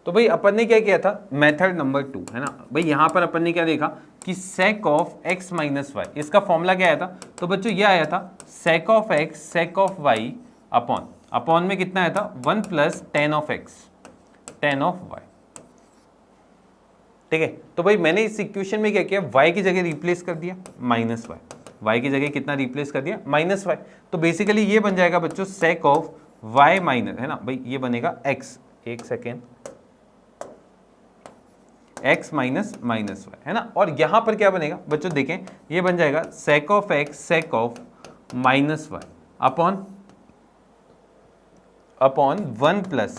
तो भाई अपन ने क्या किया था, मेथड नंबर 2, है ना भाई, यहाँ पर अपन ने क्या देखा कि sec of x minus y, इसका फॉर्मूला क्या आया था, तो बच्चों ये आया था sec of x sec of y upon में कितना आया था 1 plus tan of x tan of y. ठीक है, तो भाई मैंने इस इक्वेशन में क्या किया, y की जगह रिप्लेस कर दिया माइनस वाई, y की जगह कितना रिप्लेस कर दिया, माइनस वाई। तो बेसिकली ये बन जाएगा बच्चों सेक ऑफ y माइनस, है ना भाई, ये बनेगा x, एक second, x minus minus y, है ना। और यहां पर क्या बनेगा बच्चों, देखें ये बन जाएगा sec of x sec of minus y upon 1 plus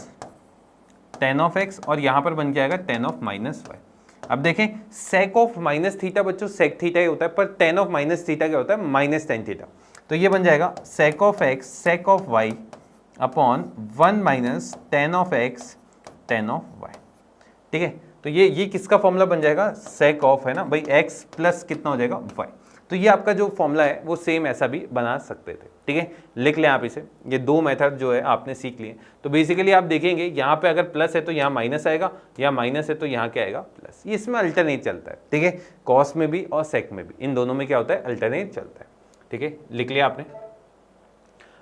tan of x, और यहां पर बन जाएगा टेन ऑफ माइनस वाई। अब देखें सेक ऑफ माइनस थीटा बच्चों सेक थीटा ही होता है, पर टेन ऑफ माइनस थीटा क्या होता है, माइनस टेन थीटा। तो ये बन जाएगा sec of x sec of y upon 1 minus tan of x tan of y. ठीक है, तो ये किसका फॉर्मूला बन जाएगा, सेक ऑफ, है ना भाई, एक्स प्लस कितना हो जाएगा वाई। तो ये आपका जो फॉर्मूला है वो सेम ऐसा भी बना सकते थे। ठीक है, लिख लें आप इसे, ये दो मेथड जो है आपने सीख लिए। तो बेसिकली आप देखेंगे यहाँ पे अगर प्लस है तो यहाँ माइनस आएगा, या माइनस है तो यहाँ क्या आएगा, प्लस। ये इसमें अल्टरनेट चलता है। ठीक है, कॉस में भी और सेक में भी, इन दोनों में क्या होता है, अल्टरनेट चलता है। ठीक है, लिख लिया आपने।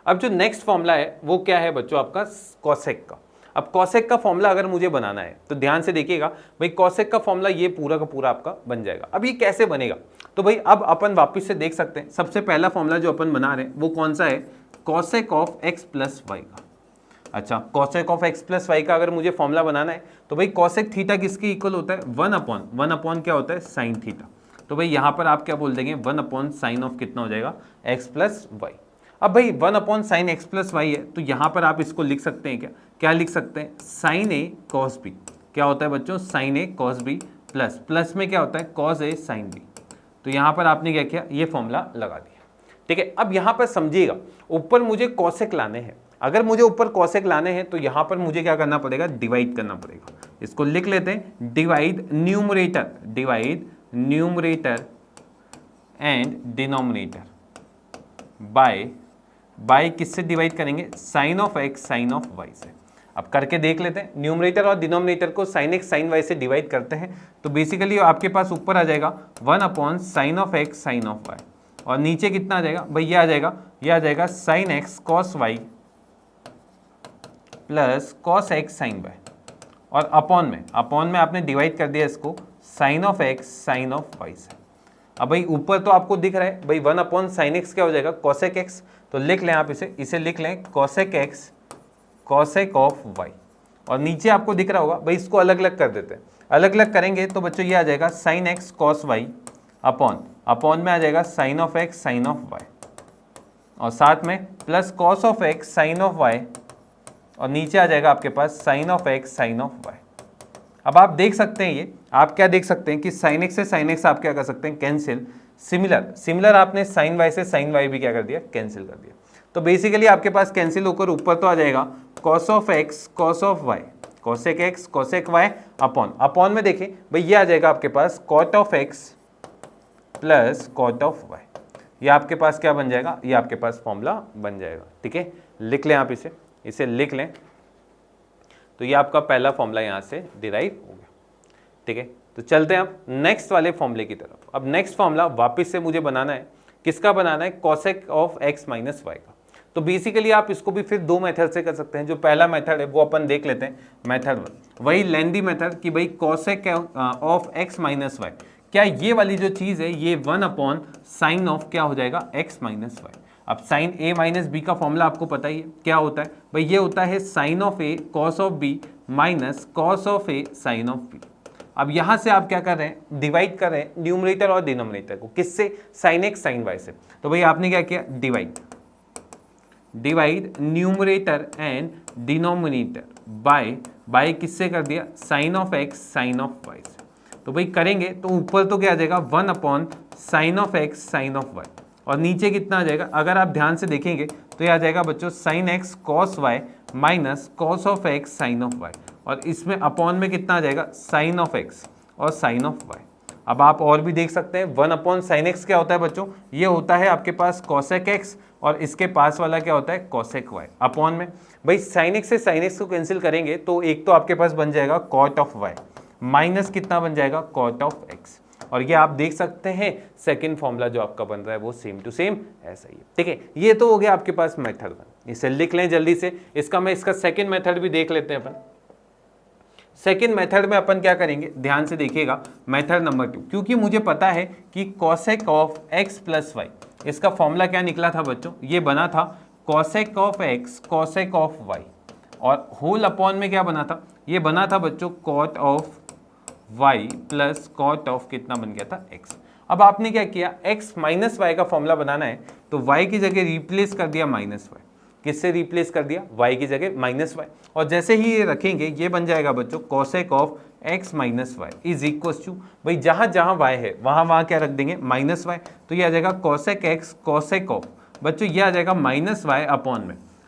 अब जो नेक्स्ट फॉर्मूला है वो क्या है बच्चों, आपका कॉसेक का। अब कॉसेक का फॉर्मूला अगर मुझे बनाना है तो ध्यान से देखिएगा भाई, कॉसेक का फॉर्मूला ये पूरा का पूरा आपका बन जाएगा। अब ये कैसे बनेगा, तो भाई अब अपन वापस से देख सकते हैं। सबसे पहला फॉर्मूला जो अपन बना रहे हैं वो कौन सा है, cosec of x plus Y का। अच्छा, cosec of x plus Y का अगर मुझे फॉर्मूला बनाना है तो भाई कॉसेक थीटा किसके इक्वल होता है, 1 अपॉन क्या होता है, साइन थीटा। तो भाई यहाँ पर आप क्या बोल देंगे, 1/sin ऑफ कितना हो जाएगा, x प्लस वाई। अब भाई 1/sin x प्लस वाई है, तो यहाँ पर आप इसको लिख सकते हैं, क्या क्या लिख सकते हैं, sin a cos b। क्या होता है बच्चों, sin a cos b plus plus में क्या होता है, cos a sin b। तो यहाँ पर आपने क्या किया, ये फॉर्मूला लगा दिया। ठीक है, अब यहाँ पर समझिएगा, ऊपर मुझे कॉसेक लाने हैं। अगर मुझे ऊपर कॉसेक लाने हैं तो यहाँ पर मुझे क्या करना पड़ेगा, डिवाइड करना पड़ेगा। इसको लिख लेते हैं, divide numerator and denominator by किससे डिवाइड करेंगे, sine of x sine of y से। अब करके देख लेते हैं, न्यूमरेटर और डिनोमिनेटर को साइन एक्स साइन वाई से डिवाइड करते हैं, तो बेसिकली आपके पास ऊपर आ जाएगा 1/sin of x sine of Y, और नीचे कितना आ जाएगा भाई, ये आ जाएगा sine x cos y plus cos x sine y, और अपॉन में आपने डिवाइड कर दिया इसको sine of x sine of y से। अब भाई ऊपर तो आपको दिख रहा है भाई 1/sin x क्या हो जाएगा, कॉसेक एक्स। तो लिख लें आप इसे लिख लें cosec x cosec of Y, और नीचे आपको दिख रहा होगा भाई, इसको अलग अलग कर देते हैं। अलग अलग करेंगे तो बच्चों ये आ जाएगा sine x cos Y upon में आ जाएगा sine of x sine of Y, और साथ में plus cos of x sine of Y, और नीचे आ जाएगा आपके पास sine of x sine of Y. अब आप देख सकते हैं, ये आप क्या देख सकते हैं कि साइन एक्स से साइन एक्स आप क्या कर सकते हैं, कैंसिल। सिमिलर आपने साइन वाई से साइन वाई भी क्या कर दिया, कैंसिल कर दिया। तो बेसिकली आपके पास कैंसिल होकर ऊपर तो आ जाएगा cos of x cos of Y, cosec x cosec Y upon में देखिए भाई ये आ जाएगा आपके पास cot of x plus cot of Y. ये आपके पास क्या बन जाएगा, ये आपके पास फॉर्मूला बन जाएगा। ठीक है, लिख लें आप इसे लिख लें, तो ये आपका पहला फॉर्मूला यहाँ से डिराइव हो गया। ठीक है, तो चलते हैं अब नेक्स्ट वाले फॉर्मूले की तरफ। अब नेक्स्ट फॉर्मूला वापस से मुझे बनाना है, किसका बनाना है, cosec of x minus y का। तो बेसिकली आप इसको भी फिर दो मेथड से कर सकते हैं। जो पहला मेथड है वो अपन देख लेते हैं, मेथड 1, वही लेंदी मेथड कि भाई cosec of x minus y, क्या ये वाली जो चीज़ है ये 1/sin ऑफ क्या हो जाएगा, एक्स माइनस वाई। अब साइन ए माइनस बी का फॉर्मूला आपको पता ही है, क्या होता है भाई, ये होता है sine of A cos of B minus cos of A sine of B. अब यहाँ से आप क्या कर रहे हैं, डिवाइड कर रहे हैं न्यूमरेटर और डिनोमिनेटर को, किससे, साइन एक्स साइन वाई से। तो भाई आपने क्या किया, divide numerator and denominator by किससे कर दिया, sine of x sine of y से। तो भाई करेंगे तो ऊपर तो क्या आ जाएगा 1/sin of x sine of Y, और नीचे कितना आ जाएगा, अगर आप ध्यान से देखेंगे तो ये आ जाएगा बच्चों sine x cos Y minus cos of x sine of Y, और इसमें अपॉन में कितना आ जाएगा, साइन ऑफ एक्स और साइन ऑफ वाई। अब आप और भी देख सकते हैं 1/sin x क्या होता है बच्चों, ये होता है आपके पास कॉसेक एक्स, और इसके पास वाला क्या होता है, कॉसेक वाई। अपॉन में भाई साइन एक्स से साइन एक्स को कैंसिल करेंगे तो एक तो आपके पास बन जाएगा कॉट ऑफ वाई माइनस कितना बन जाएगा, कॉट ऑफ एक्स। और ये आप देख सकते हैं सेकंड फॉर्मूला जो आपका बन रहा है वो सेम टू सेम ऐसा ही है। ठीक है, ये तो हो गया आपके पास मेथड 1, इसे लिख लें जल्दी से। इसका सेकंड मेथड भी देख लेते हैं अपन। सेकंड मेथड में अपन क्या करेंगे, ध्यान से देखिएगा, मेथड नंबर 2, क्योंकि मुझे पता है कि cosec of x plus y, इसका फॉर्मूला क्या निकला था बच्चों, ये बना था cosec of x cosec of Y, और होल अपॉन में क्या बना था, ये बना था बच्चों cot of y plus cot of कितना बन गया था, एक्स। अब आपने क्या किया, एक्स माइनस वाई का फॉर्मूला बनाना है, तो वाई की जगह रिप्लेस कर दिया माइनस वाई। किससे रिप्लेस कर दिया, वाई की जगह माइनस वाई, और जैसे ही ये रखेंगे ये बन जाएगा बच्चों cosec of x minus y is equal to, भाई जहाँ जहाँ वाई है वहाँ क्या रख देंगे, माइनस वाई। तो ये आ जाएगा कॉसेक एक्स कॉसेक ऑफ, बच्चों ये आ जाएगा माइनस वाई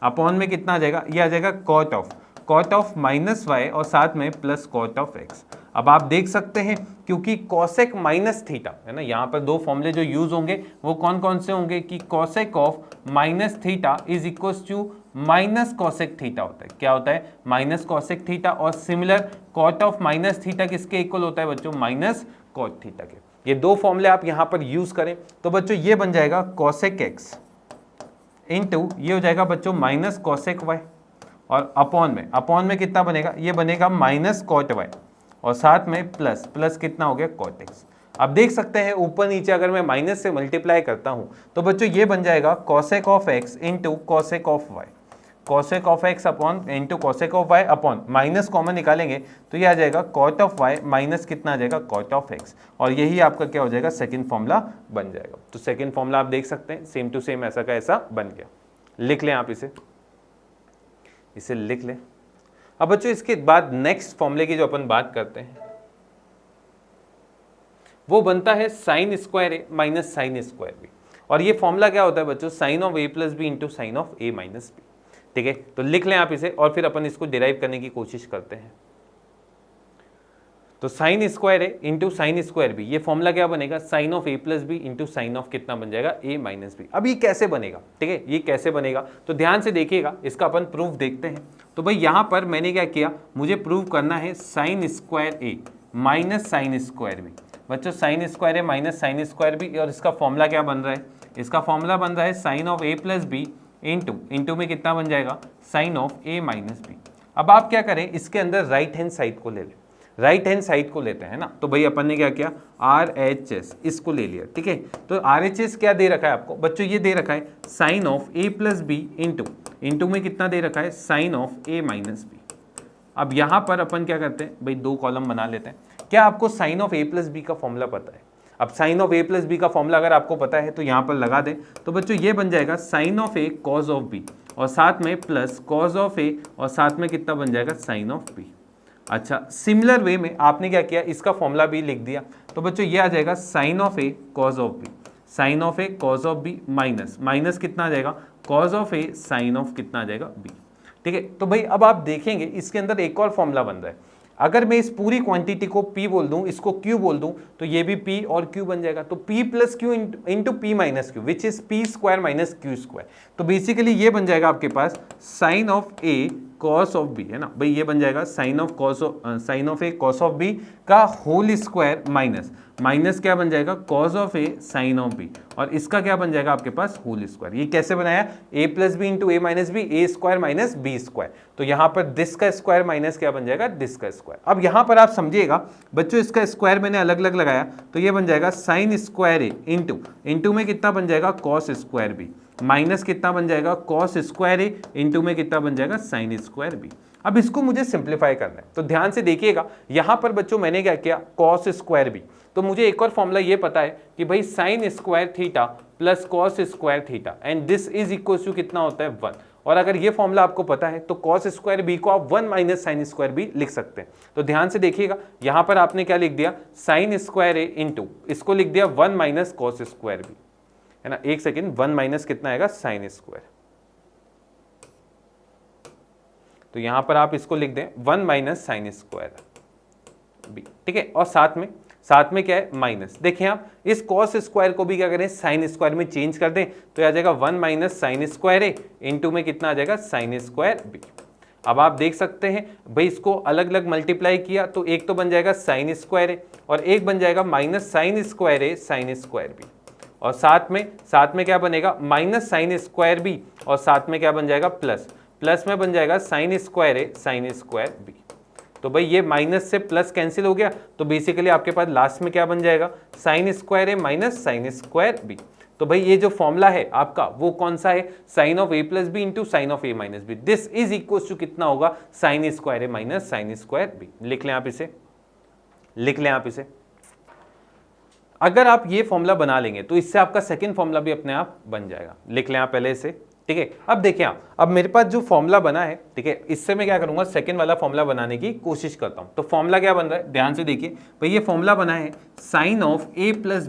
अपॉन में कितना आ जाएगा, ये आ जाएगा कॉट ऑफ माइनस वाई, और साथ में प्लस कॉट ऑफ एक्स। अब आप देख सकते हैं क्योंकि कॉसेक माइनस थीटा है ना, यहाँ पर दो फॉर्मूले जो यूज होंगे वो कौन कौन से होंगे, कि cosec of minus theta is equal to minus cosec theta होता है। क्या होता है, माइनस कॉसेक थीटा, और similar cot of minus theta किसके इक्वल होता है बच्चों, माइनस कॉट थीटा के। ये दो फॉर्मूले आप यहाँ पर यूज करें तो बच्चों ये बन जाएगा कॉसेक एक्स इंटू ये हो जाएगा बच्चों माइनस कॉसेक वाई, और अपॉन में कितना बनेगा, ये बनेगा माइनस कॉट वाई, और साथ में प्लस कितना हो गया, कॉट एक्स। अब देख सकते हैं ऊपर नीचे अगर मैं माइनस से मल्टीप्लाई करता हूं तो बच्चों ये बन जाएगा cosec of x into cosec of y. Cosec of x upon into cosec of y upon minus common निकालेंगे तो ये आ जाएगा कॉट ऑफ वाई माइनस कितना आ जाएगा कॉट ऑफ एक्स, और यही आपका क्या हो जाएगा सेकंड फॉर्मूला बन जाएगा। तो सेकंड फॉर्मूला आप देख सकते हैं सेम टू सेम ऐसा का ऐसा बन गया। लिख लें आप इसे लिख लें। अब बच्चों इसके बाद नेक्स्ट फॉर्मूले की जो अपन बात करते हैं वो बनता है sine square A minus sine square B, और ये फॉर्मूला क्या होता है बच्चों sine of A plus B into sine of A minus B. ठीक है, तो लिख लें आप इसे और फिर अपन इसको डिराइव करने की कोशिश करते हैं। तो sine square A into sine square B, ये फॉर्मूला क्या बनेगा sine of A plus B into sine of कितना बन जाएगा ए माइनस बी। अब ये कैसे बनेगा, ठीक है, ये कैसे बनेगा तो ध्यान से देखिएगा, इसका अपन प्रूफ देखते हैं। तो भाई यहां पर मैंने क्या किया, मुझे प्रूव करना है sine square A minus sine square B. बच्चों sine square A minus sine square B, और इसका फॉर्मूला क्या बन रहा है, इसका फॉर्मूला बन रहा है sine of A plus B into में कितना बन जाएगा sine of A minus B. अब आप क्या करें, इसके अंदर राइट हैंड साइड को ले लें, राइट हैंड साइड को लेते हैं ना। तो भाई अपन ने क्या किया RHS इसको ले लिया। ठीक है, तो RHS क्या दे रखा है आपको बच्चों, ये दे रखा है sine of A plus B into में कितना दे रखा है sine of A minus B. अब यहाँ पर अपन क्या करते हैं भाई, दो कॉलम बना लेते हैं। क्या आपको sine of A plus B का फॉर्मूला पता है? अब sine of A plus B का फॉर्मूला अगर आपको पता है तो यहाँ पर लगा दें। तो बच्चों ये बन जाएगा sine of A cos of B, और साथ में प्लस कॉज ऑफ ए, और साथ में कितना बन जाएगा साइन ऑफ बी। अच्छा, सिमिलर वे में आपने क्या किया, इसका फॉर्मूला भी लिख दिया। तो बच्चों ये आ जाएगा sine of A cos of B, sine of A cos of B minus कितना आ जाएगा cos of A sine of कितना आ जाएगा बी। ठीक है, तो भाई अब आप देखेंगे इसके अंदर एक और फॉर्मूला बन रहा है। अगर मैं इस पूरी क्वांटिटी को P बोल दूं, इसको Q बोल दूं, तो ये भी P और Q बन जाएगा। तो P plus Q into P minus Q which is P square minus Q square. तो बेसिकली ये बन जाएगा आपके पास sine of A cos of B, है ना भाई, ये बन जाएगा sine of A cos of B का होल स्क्वायर माइनस क्या बन जाएगा cos of A sine of B, और इसका क्या बन जाएगा आपके पास होल स्क्वायर। ये कैसे बनाया, ए plus B into A minus B, A square minus B square. तो यहाँ पर दिस का स्क्वायर माइनस क्या बन जाएगा दिस का स्क्वायर। अब यहाँ पर आप समझिएगा बच्चों, इसका स्क्वायर मैंने अलग अलग लगाया, तो ये बन जाएगा साइन स्क्वायर ए इंटू में कितना बन जाएगा कॉस स्क्वायर बी, माइनस कितना बन जाएगा कॉस स्क्वायर ए इंटू में कितना बन जाएगा साइन स्क्वायर बी। अब इसको मुझे सिंप्लीफाई करना है, तो ध्यान से देखिएगा। यहां पर बच्चों मैंने क्या किया कॉस स्क्वायर बी, तो मुझे एक और फॉर्मूला ये पता है कि भाई sine square theta plus cos square theta and this is equal to कितना होता है 1। और अगर ये फॉर्मूला आपको पता है तो कॉस स्क्वायर बी को आप 1 माइनस साइन स्क्वायर बी लिख सकते हैं। तो ध्यान से देखिएगा, यहां पर आपने क्या लिख दिया साइन स्क्वायर ए इंटू इसको लिख दिया 1 माइनस कॉस स्क्वायर बी, है ना। एक सेकेंड, 1 माइनस कितना आएगा साइन स्क्वायर, तो यहां पर आप इसको लिख दें 1 माइनस साइन स्क्वायर बी। ठीक है, और साथ में क्या है माइनस। देखिए आप इस कॉस स्क्वायर को भी क्या करें साइन स्क्वायर में चेंज कर दें, तो आ जाएगा 1 minus sine square A into में कितना आ जाएगा साइन स्क्वायर बी। अब आप देख सकते हैं भाई, इसको अलग अलग मल्टीप्लाई किया तो एक तो बन जाएगा साइन स्क्वायर ए और एक बन जाएगा माइनस साइन स्क्वायर ए साइन स्क्वायर बी, और साथ में क्या बनेगा माइनस साइन स्क्वायर बी, और साथ में क्या बन जाएगा प्लस में बन जाएगा साइन स्क्वायर ए साइन स्क्वायर बी। तो भाई ये माइनस से प्लस कैंसिल हो गया, तो बेसिकली आपके पास लास्ट में क्या बन जाएगा sine square A minus sine square B. तो भाई ये जो फॉर्मूला है आपका वो कौन सा है, sine of A plus B into sine of A minus B, this is equal to कितना होगा sine square A minus sine square B. लिख लें आप इसे। अगर आप ये फॉर्मूला बना लेंगे तो इससे आपका सेकंड फॉर्मूला भी अपने आप बन जाएगा। लिख लें आप पहले इसे। ठीक है, अब देखिए आप, अब मेरे पास जो फॉर्मूला बना है, ठीक है, इससे मैं क्या करूंगा सेकंड वाला फॉर्मूला बनाने की कोशिश करता हूं। तो फॉर्मूला क्या बन रहा है, ध्यान से देखिए भाई, ये फॉर्मूला बना है sine of A plus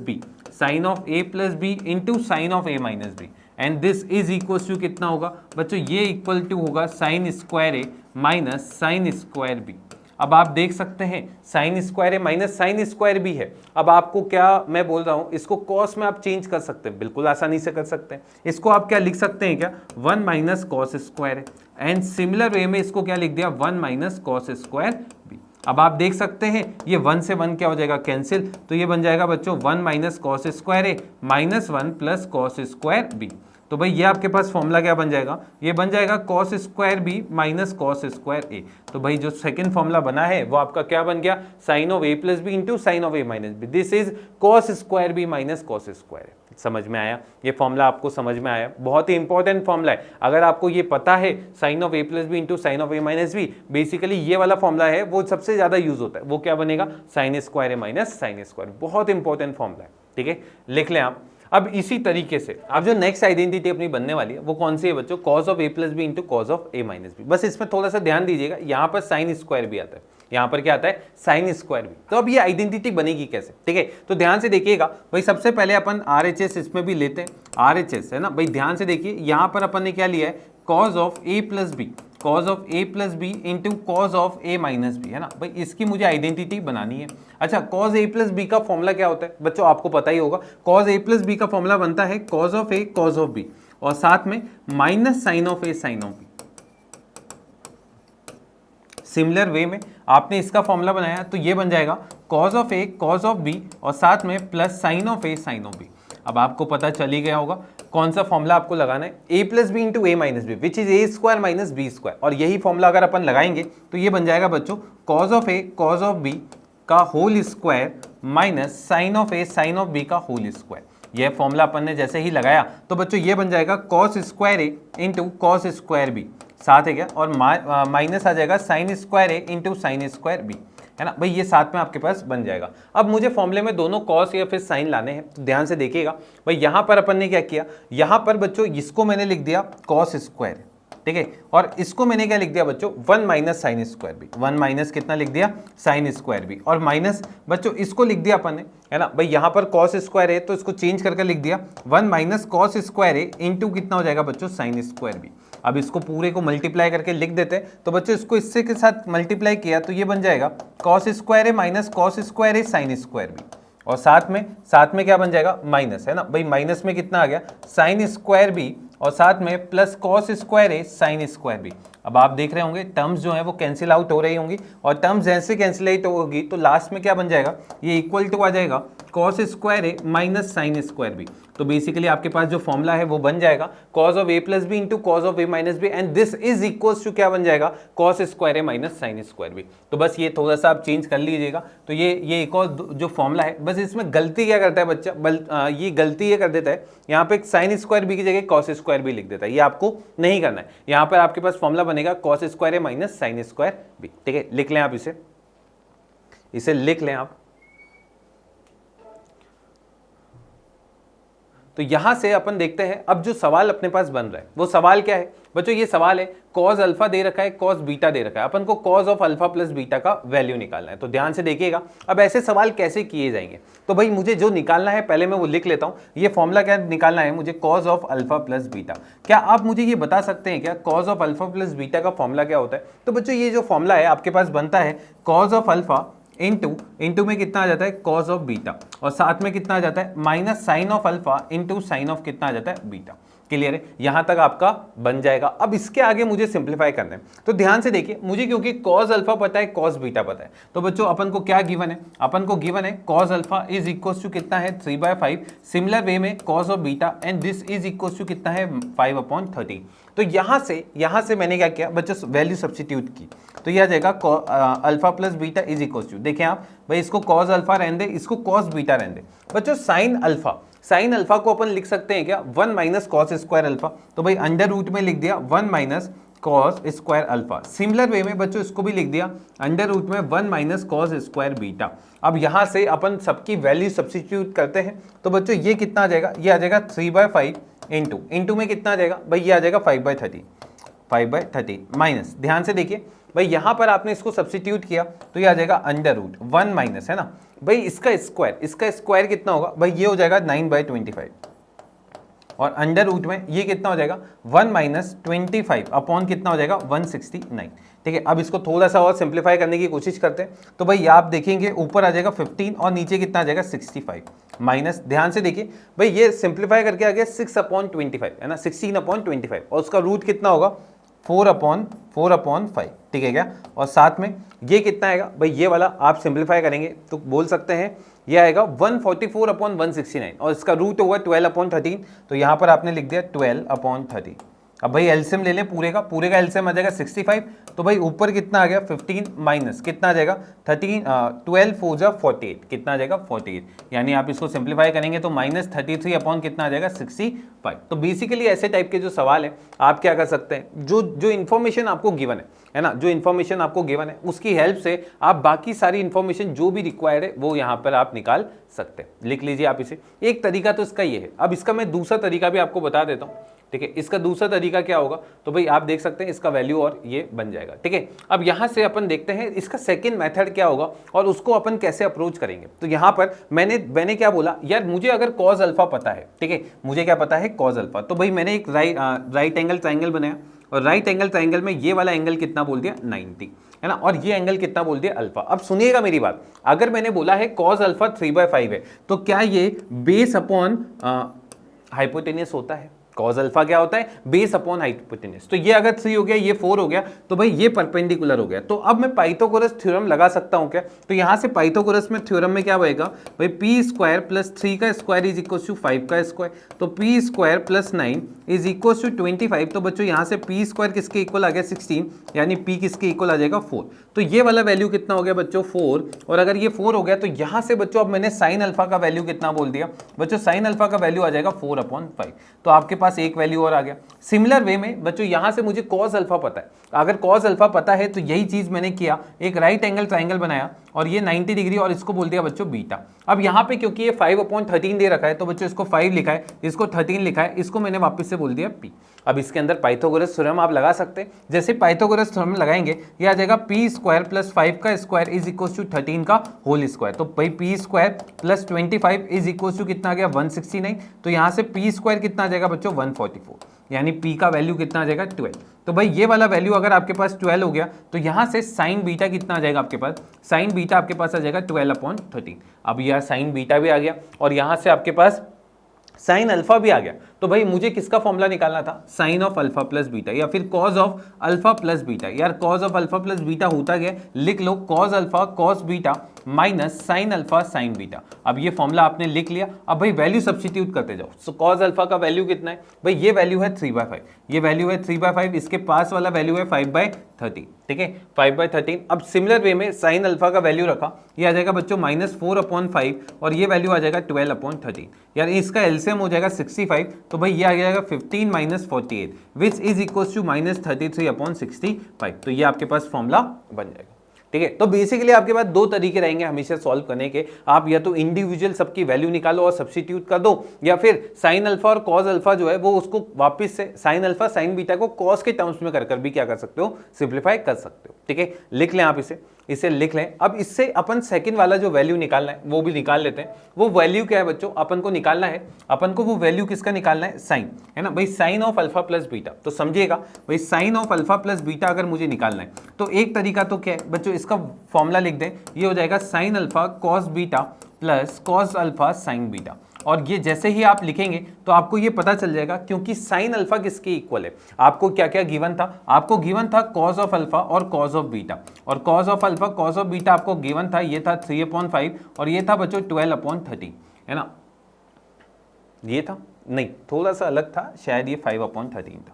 B into sine of A minus B, and this is equal to कितना होगा बच्चों, ये इक्वल टू होगा sine square A minus sine square B. अब आप देख सकते हैं साइन स्क्वायर है माइनस साइन स्क्वायर भी है। अब आपको क्या मैं बोल रहा हूं, इसको कॉस में आप चेंज कर सकते हैं, बिल्कुल आसानी से कर सकते हैं। इसको आप क्या लिख सकते हैं क्या 1 माइनस कॉस स्क्वायर है, एंड सिमिलर वे में इसको क्या लिख दिया 1 माइनस कॉस स्क्वायर बी। अब आप देख सकते हैं ये 1 से 1 क्या हो जाएगा कैंसिल, तो ये बन जाएगा बच्चों 1 minus cos square A minus 1 plus cos square B. तो भाई ये आपके पास फॉर्मूला क्या बन जाएगा, ये बन जाएगा cos square B minus cos square A. तो भाई जो सेकंड फॉर्मूला बना है वो आपका क्या बन गया, sine of A plus B into sine of A minus B, this is cos square B minus cos square A. समझ में आया? ये फॉर्मूला आपको समझ में आया? बहुत ही इंपॉर्टेंट फॉर्मूला है। अगर आपको ये पता है sine of A plus B into sine of A minus B, basically ये वाला फॉर्मूला है वो सबसे ज्यादा यूज होता है। वो क्या बनेगा? Sign square A minus sine square. बहुत इंपॉर्टेंट फॉर्मूला है, ठीक है, लिख लें आप। अब इसी तरीके से अब जो नेक्स्ट आइडेंटिटी अपनी बनने वाली है वो कौन सी है बच्चों? Cos of A plus B into cos of A minus B. बस इसमें थोड़ा सा ध्यान दीजिएगा, यहाँ पर साइन स्क्वायर भी आता है, यहाँ पर क्या आता है? साइन स्क्वायर भी। तो अब ये आइडेंटिटी बनेगी कैसे, ठीक है? तो ध्यान से देखिएगा भाई, सबसे पहले अपन RHS इसमें भी लेते हैं, RHS है ना भाई। ध्यान से देखिए, यहाँ पर अपन ने क्या लिया है? Cos of A plus B, cos of A plus B into cos of A minus B, है ना भाई। इसकी मुझे आइडेंटिटी बनानी है। अच्छा, कॉस ए प्लस बी का फॉर्मूला क्या होता है बच्चों? आपको पता ही होगा। कॉस ए प्लस बी का फॉर्मूला बनता है cos of A cos of B और साथ में minus sine of A sine of B. Similar way में आपने इसका फॉर्मूला बनाया तो ये बन जाएगा cos of A cos of B और साथ में plus sine of A sine of B. अब आपको पता चल ही गया होगा कौन सा फॉर्मूला आपको लगाना है? A plus B into A minus B which is A square minus B square. और यही फॉर्मूला अगर अपन लगाएंगे तो ये बन जाएगा बच्चों cos of A cos of B का whole square minus sine of A sine of B का होल स्क्वायर। यह फॉर्मूला अपन ने जैसे ही लगाया तो बच्चों ये बन जाएगा cos square A into cos square B, साथ है क्या? और माइनस आ जाएगा sine square A into sine square B, है ना भाई। ये साथ में आपके पास बन जाएगा। अब मुझे फॉर्मूले में दोनों कॉस या फिर साइन लाने हैं, तो ध्यान से देखिएगा भाई। यहाँ पर अपन ने क्या किया? यहाँ पर बच्चों इसको मैंने लिख दिया कॉस स्क्वायर, ठीक है, और इसको मैंने क्या लिख दिया बच्चों? 1 minus sine square B. 1 minus कितना लिख दिया? Sine square B. और माइनस बच्चों इसको लिख दिया अपन ने, है ना भाई। यहाँ पर कॉस स्क्वायर है तो इसको चेंज करके लिख दिया 1 minus cos square A into कितना हो जाएगा बच्चों? Sine square B. अब इसको पूरे को मल्टीप्लाई करके लिख देते हैं तो बच्चों इसको इससे के साथ मल्टीप्लाई किया तो ये बन जाएगा कॉस स्क्वायर है माइनस कॉस स्क्वायर है साइन स्क्वायर बी। और साथ में क्या बन जाएगा? माइनस, है ना भाई। माइनस में कितना आ गया? साइन स्क्वायर बी और साथ में प्लस कॉस स्क्वायर है साइन स्क्वायर बी। अब आप देख रहे होंगे टर्म्स जो है वो कैंसिल आउट हो रही होंगी और टर्म्स जैसे कैंसिल आउट होगी तो लास्ट में क्या बन जाएगा? ये इक्वल टू आ जाएगा कॉस स्क्वायर है माइनस साइन स्क्वायर बी। तो बेसिकली आपके पास जो फॉर्मूला है वो बन जाएगा cos of A plus B into cos of A minus B and this is equals to क्या बन जाएगा? Cos square A minus sine square B. तो बस ये थोड़ा सा आप चेंज कर लीजिएगा। तो ये एक और जो फॉर्मूला है, बस इसमें गलती क्या करता है बच्चा? ये गलती ये कर देता है, यहाँ पे साइन स्क्वायर बी की जगह कॉस स्क्वायर बी लिख देता है। ये आपको नहीं करना है। यहाँ पर आपके पास फॉर्मूला बनेगा cos square A minus sine square B, ठीक है। लिख लें आप इसे लिख लें आप। तो यहां से अपन देखते हैं अब जो सवाल अपने पास बन रहा है वो सवाल क्या है बच्चों? ये सवाल है कॉस अल्फा दे रखा है, कॉस बीटा दे रखा है, अपन को cos of alpha plus beta का वैल्यू निकालना है। तो ध्यान से देखिएगा अब ऐसे सवाल कैसे किए जाएंगे। तो भाई मुझे जो निकालना है पहले मैं वो लिख लेता हूं। ये फॉर्मूला क्या निकालना है मुझे? Cos of alpha plus beta. क्या आप मुझे ये बता सकते हैं क्या cos of alpha plus beta का फॉर्मूला क्या होता है? तो बच्चों ये जो फॉर्मूला है आपके पास बनता है कॉस ऑफ अल्फा इंटू में कितना आ जाता है? कॉस ऑफ बीटा और साथ में कितना आ जाता है? Minus sine of alpha into sine of कितना आ जाता है? बीटा। क्लियर है? यहां तक आपका बन जाएगा। अब इसके आगे मुझे सिंप्लीफाई करना है। तो ध्यान से देखिए, मुझे क्योंकि कॉस अल्फा पता है, कॉस बीटा पता है, तो बच्चों अपन को क्या गिवन है? अपन को गिवन है cos alpha is equal to कितना है? 3/5। सिमिलर वे में cos of beta and this is equal to कितना है? 5/30। तो यहां से मैंने क्या किया बच्चों? वैल्यू सब्स्टिट्यूट की। तो यह आ जाएगा alpha plus beta is equal to, देखें आप भाई, इसको कॉस अल्फा रहने दे, इसको कॉस बीटा रहने दे। बच्चों साइन अल्फा को अपन लिख सकते हैं क्या? 1 माइनस कॉस स्क्वायर अल्फा। तो भाई अंडर रूट में लिख दिया 1 minus cos square alpha. Similar way में बच्चों इसको भी लिख दिया अंडर रूट में 1 माइनस कॉस स्क्वायर बीटा। अब यहां से अपन सबकी वैल्यू सब्स्टिट्यूट करते हैं तो बच्चों ये कितना आ जाएगा? ये आ जाएगा 3/5 इंटू में कितना आ जाएगा भाई? ये आ जाएगा 5/30 माइनस, ध्यान से देखिए भाई यहां पर आपने इसको सब्स्टिट्यूट किया तो ये आ जाएगा अंडर रूट 1 माइनस, है ना भाई, इसका स्क्वायर कितना होगा भाई? ये हो जाएगा 9/25 और अंडर रूट में ये कितना हो जाएगा? 1 माइनस 25 अपॉन कितना हो जाएगा? 169। ठीक है, अब इसको थोड़ा सा और सिंप्लीफाई करने की कोशिश करते हैं। तो भाई आप देखेंगे ऊपर आ जाएगा 15 और नीचे कितना आ जाएगा? 65 माइनस, ध्यान से देखिए भाई ये सिंप्लीफाई करके आ गया 6/25, है ना, 16/25 और उसका रूट कितना होगा? 4/5। ठीक है क्या? और साथ में ये कितना आएगा भाई? ये वाला आप सिंप्लीफाई करेंगे तो बोल सकते हैं ये आएगा 144/169 और इसका रूट होगा 12/13। तो यहाँ पर आपने लिख दिया 12/30 अब भाई एलसीएम ले लें पूरे का एलसीएम आ जाएगा 65, तो भाई ऊपर कितना आ गया 15 माइनस कितना आ जाएगा 12 4 जा 48, कितना आ जाएगा 48, यानी आप इसको सिंप्लीफाई करेंगे तो माइनस 33 अपॉन कितना आ जाएगा 65। तो बेसिकली ऐसे टाइप के जो सवाल है आप क्या कर सकते हैं, जो इन्फॉर्मेशन आपको गिवन है ना, जो इन्फॉर्मेशन आपको गिवन है उसकी हेल्प से आप बाकी सारी इन्फॉर्मेशन जो भी रिक्वायर्ड है वो यहाँ पर आप निकाल सकते हैं। लिख लीजिए आप इसे, एक तरीका तो इसका ये है। अब इसका मैं दूसरा तरीका भी आपको बता देता हूँ, ठीक है। इसका दूसरा तरीका क्या होगा, तो भाई आप देख सकते हैं इसका वैल्यू और ये बन जाएगा, ठीक है। अब यहां से अपन देखते हैं इसका सेकंड मेथड क्या होगा और उसको अपन कैसे अप्रोच करेंगे। तो यहां पर मैंने क्या बोला यार, मुझे अगर कॉज अल्फा पता है, ठीक है, मुझे क्या पता है कॉज अल्फा, तो भाई मैंने एक राइट एंगल ट्राइंगल बनाया और राइट एंगल ट्राइंगल में ये वाला एंगल कितना बोल दिया 90, है ना, और ये एंगल कितना बोल दिया अल्फा। अब सुनिएगा मेरी बात, अगर मैंने बोला है कॉज अल्फा 3/5 है, तो क्या ये बेस अपॉन हाइपोटेनियस होता है? कॉज अल्फा क्या होता है, बेस अपॉन हाइपोटेन्यूस। तो ये अगर 3 हो गया, ये 4 हो गया, तो भाई ये परपेंडिकुलर हो गया। तो अब मैं पाइथागोरस थ्योरम लगा सकता हूं क्या? तो यहां से पाइथागोरस में थ्योरम में क्या बनेगा भाई, पी स्क्वायर प्लस 3 का स्क्वायर इज इक्वल टू 5 का स्क्वायर, तो P square plus 9 is equal to 25। तो बच्चों यहां से पी स्क्वायर किसके इक्वल आ गया 16, यानी पी किसके इक्वल आ जाएगा 4। तो ये वाला वैल्यू कितना हो गया बच्चों 4, और अगर ये 4 हो गया तो यहां से बच्चों अब मैंने साइन अल्फा का वैल्यू कितना बोल दिया बच्चों, साइन अल्फा का वैल्यू आ जाएगा 4/5। तो आपके पास एक वैल्यू और आ गया। सिमिलर वे में बच्चों यहां से मुझे कॉस अल्फा पता है, अगर कॉस अल्फा पता है तो यही चीज मैंने किया, एक राइट एंगल ट्राइंगल बनाया और ये 90 डिग्री और इसको बोल दिया बच्चों बीटा। अब यहां पे क्योंकि ये 5/13 दे रखा है तो बच्चों इसको 5 लिखा है, इसको 13 लिखा है, इसको मैंने वापस से बोल दिया पी। अब इसके अंदर पाइथागोरस थ्योरम आप लगा सकते हैं। जैसे पाइथागोरस थ्योरम लगाएंगे ये आ जाएगा पी स्क्वायर प्लस 5 का स्क्वायर इज इक्वल टू 13 का होल स्क्वायर। तो भाई P square plus 25 is equal to कितना आ गया 169। तो यहां से पी स्क्वायर कितना आ जाएगा बच्चों 144, यानी पी का वैल्यू कितना आ जाएगा 12। तो भाई ये वाला वैल्यू अगर आपके पास 12 हो गया तो यहां से साइन बीटा कितना आ जाएगा आपके पास, साइन बीटा आपके पास आ जाएगा 12/13। अब यह साइन बीटा भी आ गया और यहां से आपके पास साइन अल्फा भी आ गया। तो भाई मुझे किसका फॉर्मूला निकालना था, sine of alpha plus beta या फिर cos of alpha plus beta. यार cos of alpha plus beta होता गया, लिख लो cos alpha cos beta minus sine alpha sine beta. अब ये फॉर्मूला आपने लिख लिया, अब भाई वैल्यू सब्स्टिट्यूट करते जाओ। सो कॉज अल्फा का वैल्यू कितना है भाई, ये वैल्यू है 3/5, ये वैल्यू है 3/5, इसके पास वाला वैल्यू है 5/13, ठीक है 5/13। अब सिमिलर वे में साइन अल्फा का वैल्यू रखा, ये आ जाएगा बच्चों -4/5 और ये वैल्यू आ जाएगा 12/13। यार इसका एलसीएम हो जाएगा 65, तो भाई ये आ जाएगा 15 - 48 विच इज इक्वल टू -33/65। तो ये आपके पास फॉर्मूला बन जाएगा, ठीक है। तो बेसिकली आपके पास दो तरीके रहेंगे हमेशा सॉल्व करने के, आप या तो इंडिविजुअल सबकी वैल्यू निकालो और सब्स्टिट्यूट कर दो, या फिर साइन अल्फा और कॉस अल्फा जो है वो उसको वापस से साइन अल्फा साइन बीटा को कॉस के टर्म्स में कर भी क्या कर सकते हो, सिंप्लीफाई कर सकते हो, ठीक है। लिख लें आप इसे लिख लें। अब इससे अपन सेकंड वाला जो वैल्यू निकालना है वो भी निकाल लेते हैं। वो वैल्यू क्या है बच्चों, अपन को निकालना है, अपन को वो वैल्यू किसका निकालना है, साइन, है ना भाई, sine of alpha plus beta. तो समझिएगा भाई sine of alpha plus beta अगर मुझे निकालना है तो एक तरीका तो क्या है बच्चों, इसका फॉर्मूला लिख दें, ये हो जाएगा sine alpha cos beta plus cos alpha sine beta. और ये जैसे ही आप लिखेंगे तो आपको ये पता चल जाएगा, क्योंकि साइन अल्फा किसके इक्वल है। आपको क्या क्या गिवन था, आपको गिवन था कॉस ऑफ अल्फा और कॉस ऑफ बीटा, और cos of alpha cos of beta आपको गिवन था, ये था 3/5 और ये था बच्चों 12/13, है ना। ये था नहीं, थोड़ा सा अलग था, शायद ये 5/13 था।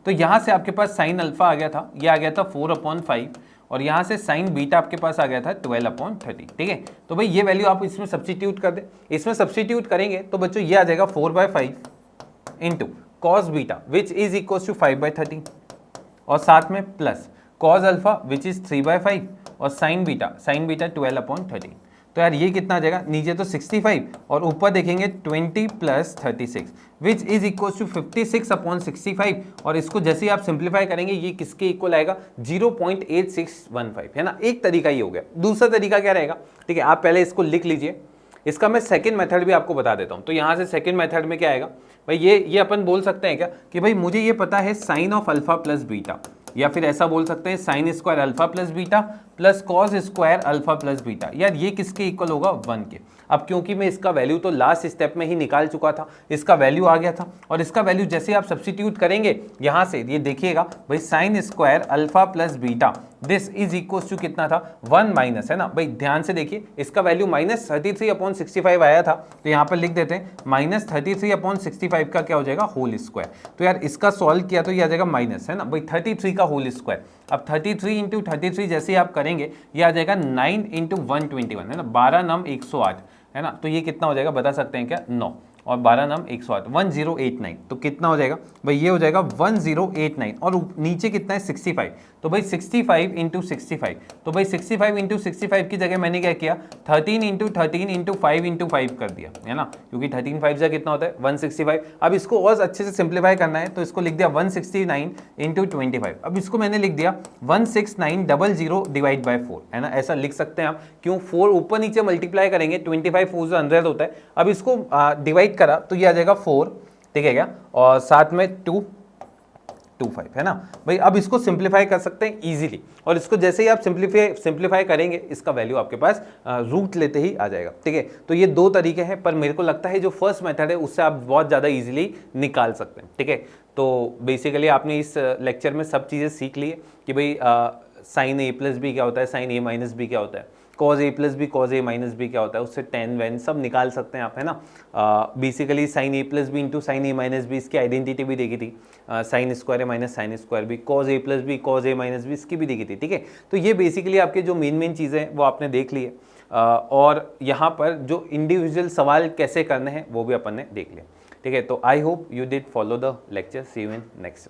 तो यहां से आपके पास साइन अल्फा आ गया था, ये आ गया था 4/5 और यहां से साइन बीटा आपके पास आ गया था 12/13, ठीक है। तो भाई ये वैल्यू आप इसमें सब्स्टिट्यूट कर दे, इसमें सब्स्टिट्यूट करेंगे तो बच्चों ये आ जाएगा 4/5 into cos beta which is equal to 5/13 और साथ में plus cos alpha which is 3/5 और साइन बीटा 12/13। तो यार ये कितना आ जाएगा, नीचे तो 65 और ऊपर देखेंगे 20 + 36 विच इज इक्वल टू 56/65 और इसको जैसे ही आप सिंप्लीफाई करेंगे ये किसके इक्वल आएगा 0.8615, है ना। एक तरीका ये हो गया। दूसरा तरीका क्या रहेगा, ठीक है, आप पहले इसको लिख लीजिए, इसका मैं सेकंड मेथड भी आपको बता देता हूं। तो यहां से सेकंड मेथड में क्या आएगा भाई, ये अपन बोल सकते हैं क्या कि भाई मुझे ये पता है sine of alpha plus beta, या फिर ऐसा बोल सकते हैं sine square alpha plus beta plus cos square alpha plus beta. यार ये किसके इक्वल होगा 1 के। अब क्योंकि मैं इसका वैल्यू तो लास्ट स्टेप में ही निकाल चुका था, इसका वैल्यू आ गया था और इसका वैल्यू जैसे आप सब्स्टिट्यूट करेंगे यहां से, ये देखिएगा भाई sine square alpha plus beta this is equal to कितना था 1 माइनस, है ना भाई, ध्यान से देखिए इसका वैल्यू -33/65 आया था, तो यहाँ पर लिख देते हैं -33/65 का क्या हो जाएगा होल स्क्वायर। तो यार इसका सॉल्व किया तो ये आ जाएगा माइनस, है ना भाई 33 का होल स्क्वायर। अब 33 इंटू 33 जैसे आप करेंगे ये आ जाएगा 9 इंटू 121, है ना 12 नम 108, है ना, तो ये कितना हो जाएगा बता सकते हैं क्या 9 और 12 नम 108 1089, तो कितना हो जाएगा भाई ये हो जाएगा 1089 और नीचे कितना है 65, तो भाई 65 इंटू 65, तो भाई 65 इंटू 65 की जगह मैंने क्या किया 13 इंटू 13 इंटू 5 इंटू 5 कर दिया, है ना, क्योंकि 13 5 से कितना होता है 165। अब इसको और अच्छे से सिंप्लीफाई करना है तो इसको लिख दिया 169 इंटू 25, अब इसको मैंने लिख दिया 16900 डिवाइड बाय 4, है ना, ऐसा लिख सकते हैं आप, क्यों 4 ऊपर नीचे मल्टीप्लाई करेंगे 25 4 से 100 होता है। अब इसको डिवाइड करा तो ये आ जाएगा 4, ठीक है क्या, और साथ में 225, है ना भाई। अब इसको सिंप्लीफाई कर सकते हैं इजीली, और इसको जैसे ही आप सिंप्लीफाई करेंगे इसका वैल्यू आपके पास रूट लेते ही आ जाएगा, ठीक है। तो ये दो तरीके हैं, पर मेरे को लगता है जो फर्स्ट मेथड है उससे आप बहुत ज़्यादा इजीली निकाल सकते हैं, ठीक है। तो बेसिकली आपने इस लेक्चर में सब चीज़ें सीख ली है कि भाई साइन ए प्लस बी क्या होता है, साइन ए माइनस बी क्या होता है, cause A plus B cos A minus B क्या होता है, उससे टेन वैन सब निकाल सकते हैं आप, है ना। Basically sine A plus B into sine A minus B, इसकी आइडेंटिटी भी देखी थी, sine square A minus sine square B, cos A plus B cos A minus B, इसकी भी देखी थी, ठीक है। तो ये बेसिकली आपके जो मेन चीज़ें हैं वो आपने देख ली है, और यहाँ पर जो इंडिविजुअल सवाल कैसे करने हैं वो भी अपन ने देख लिया, ठीक है। तो I hope you did follow the lecture, see you in next.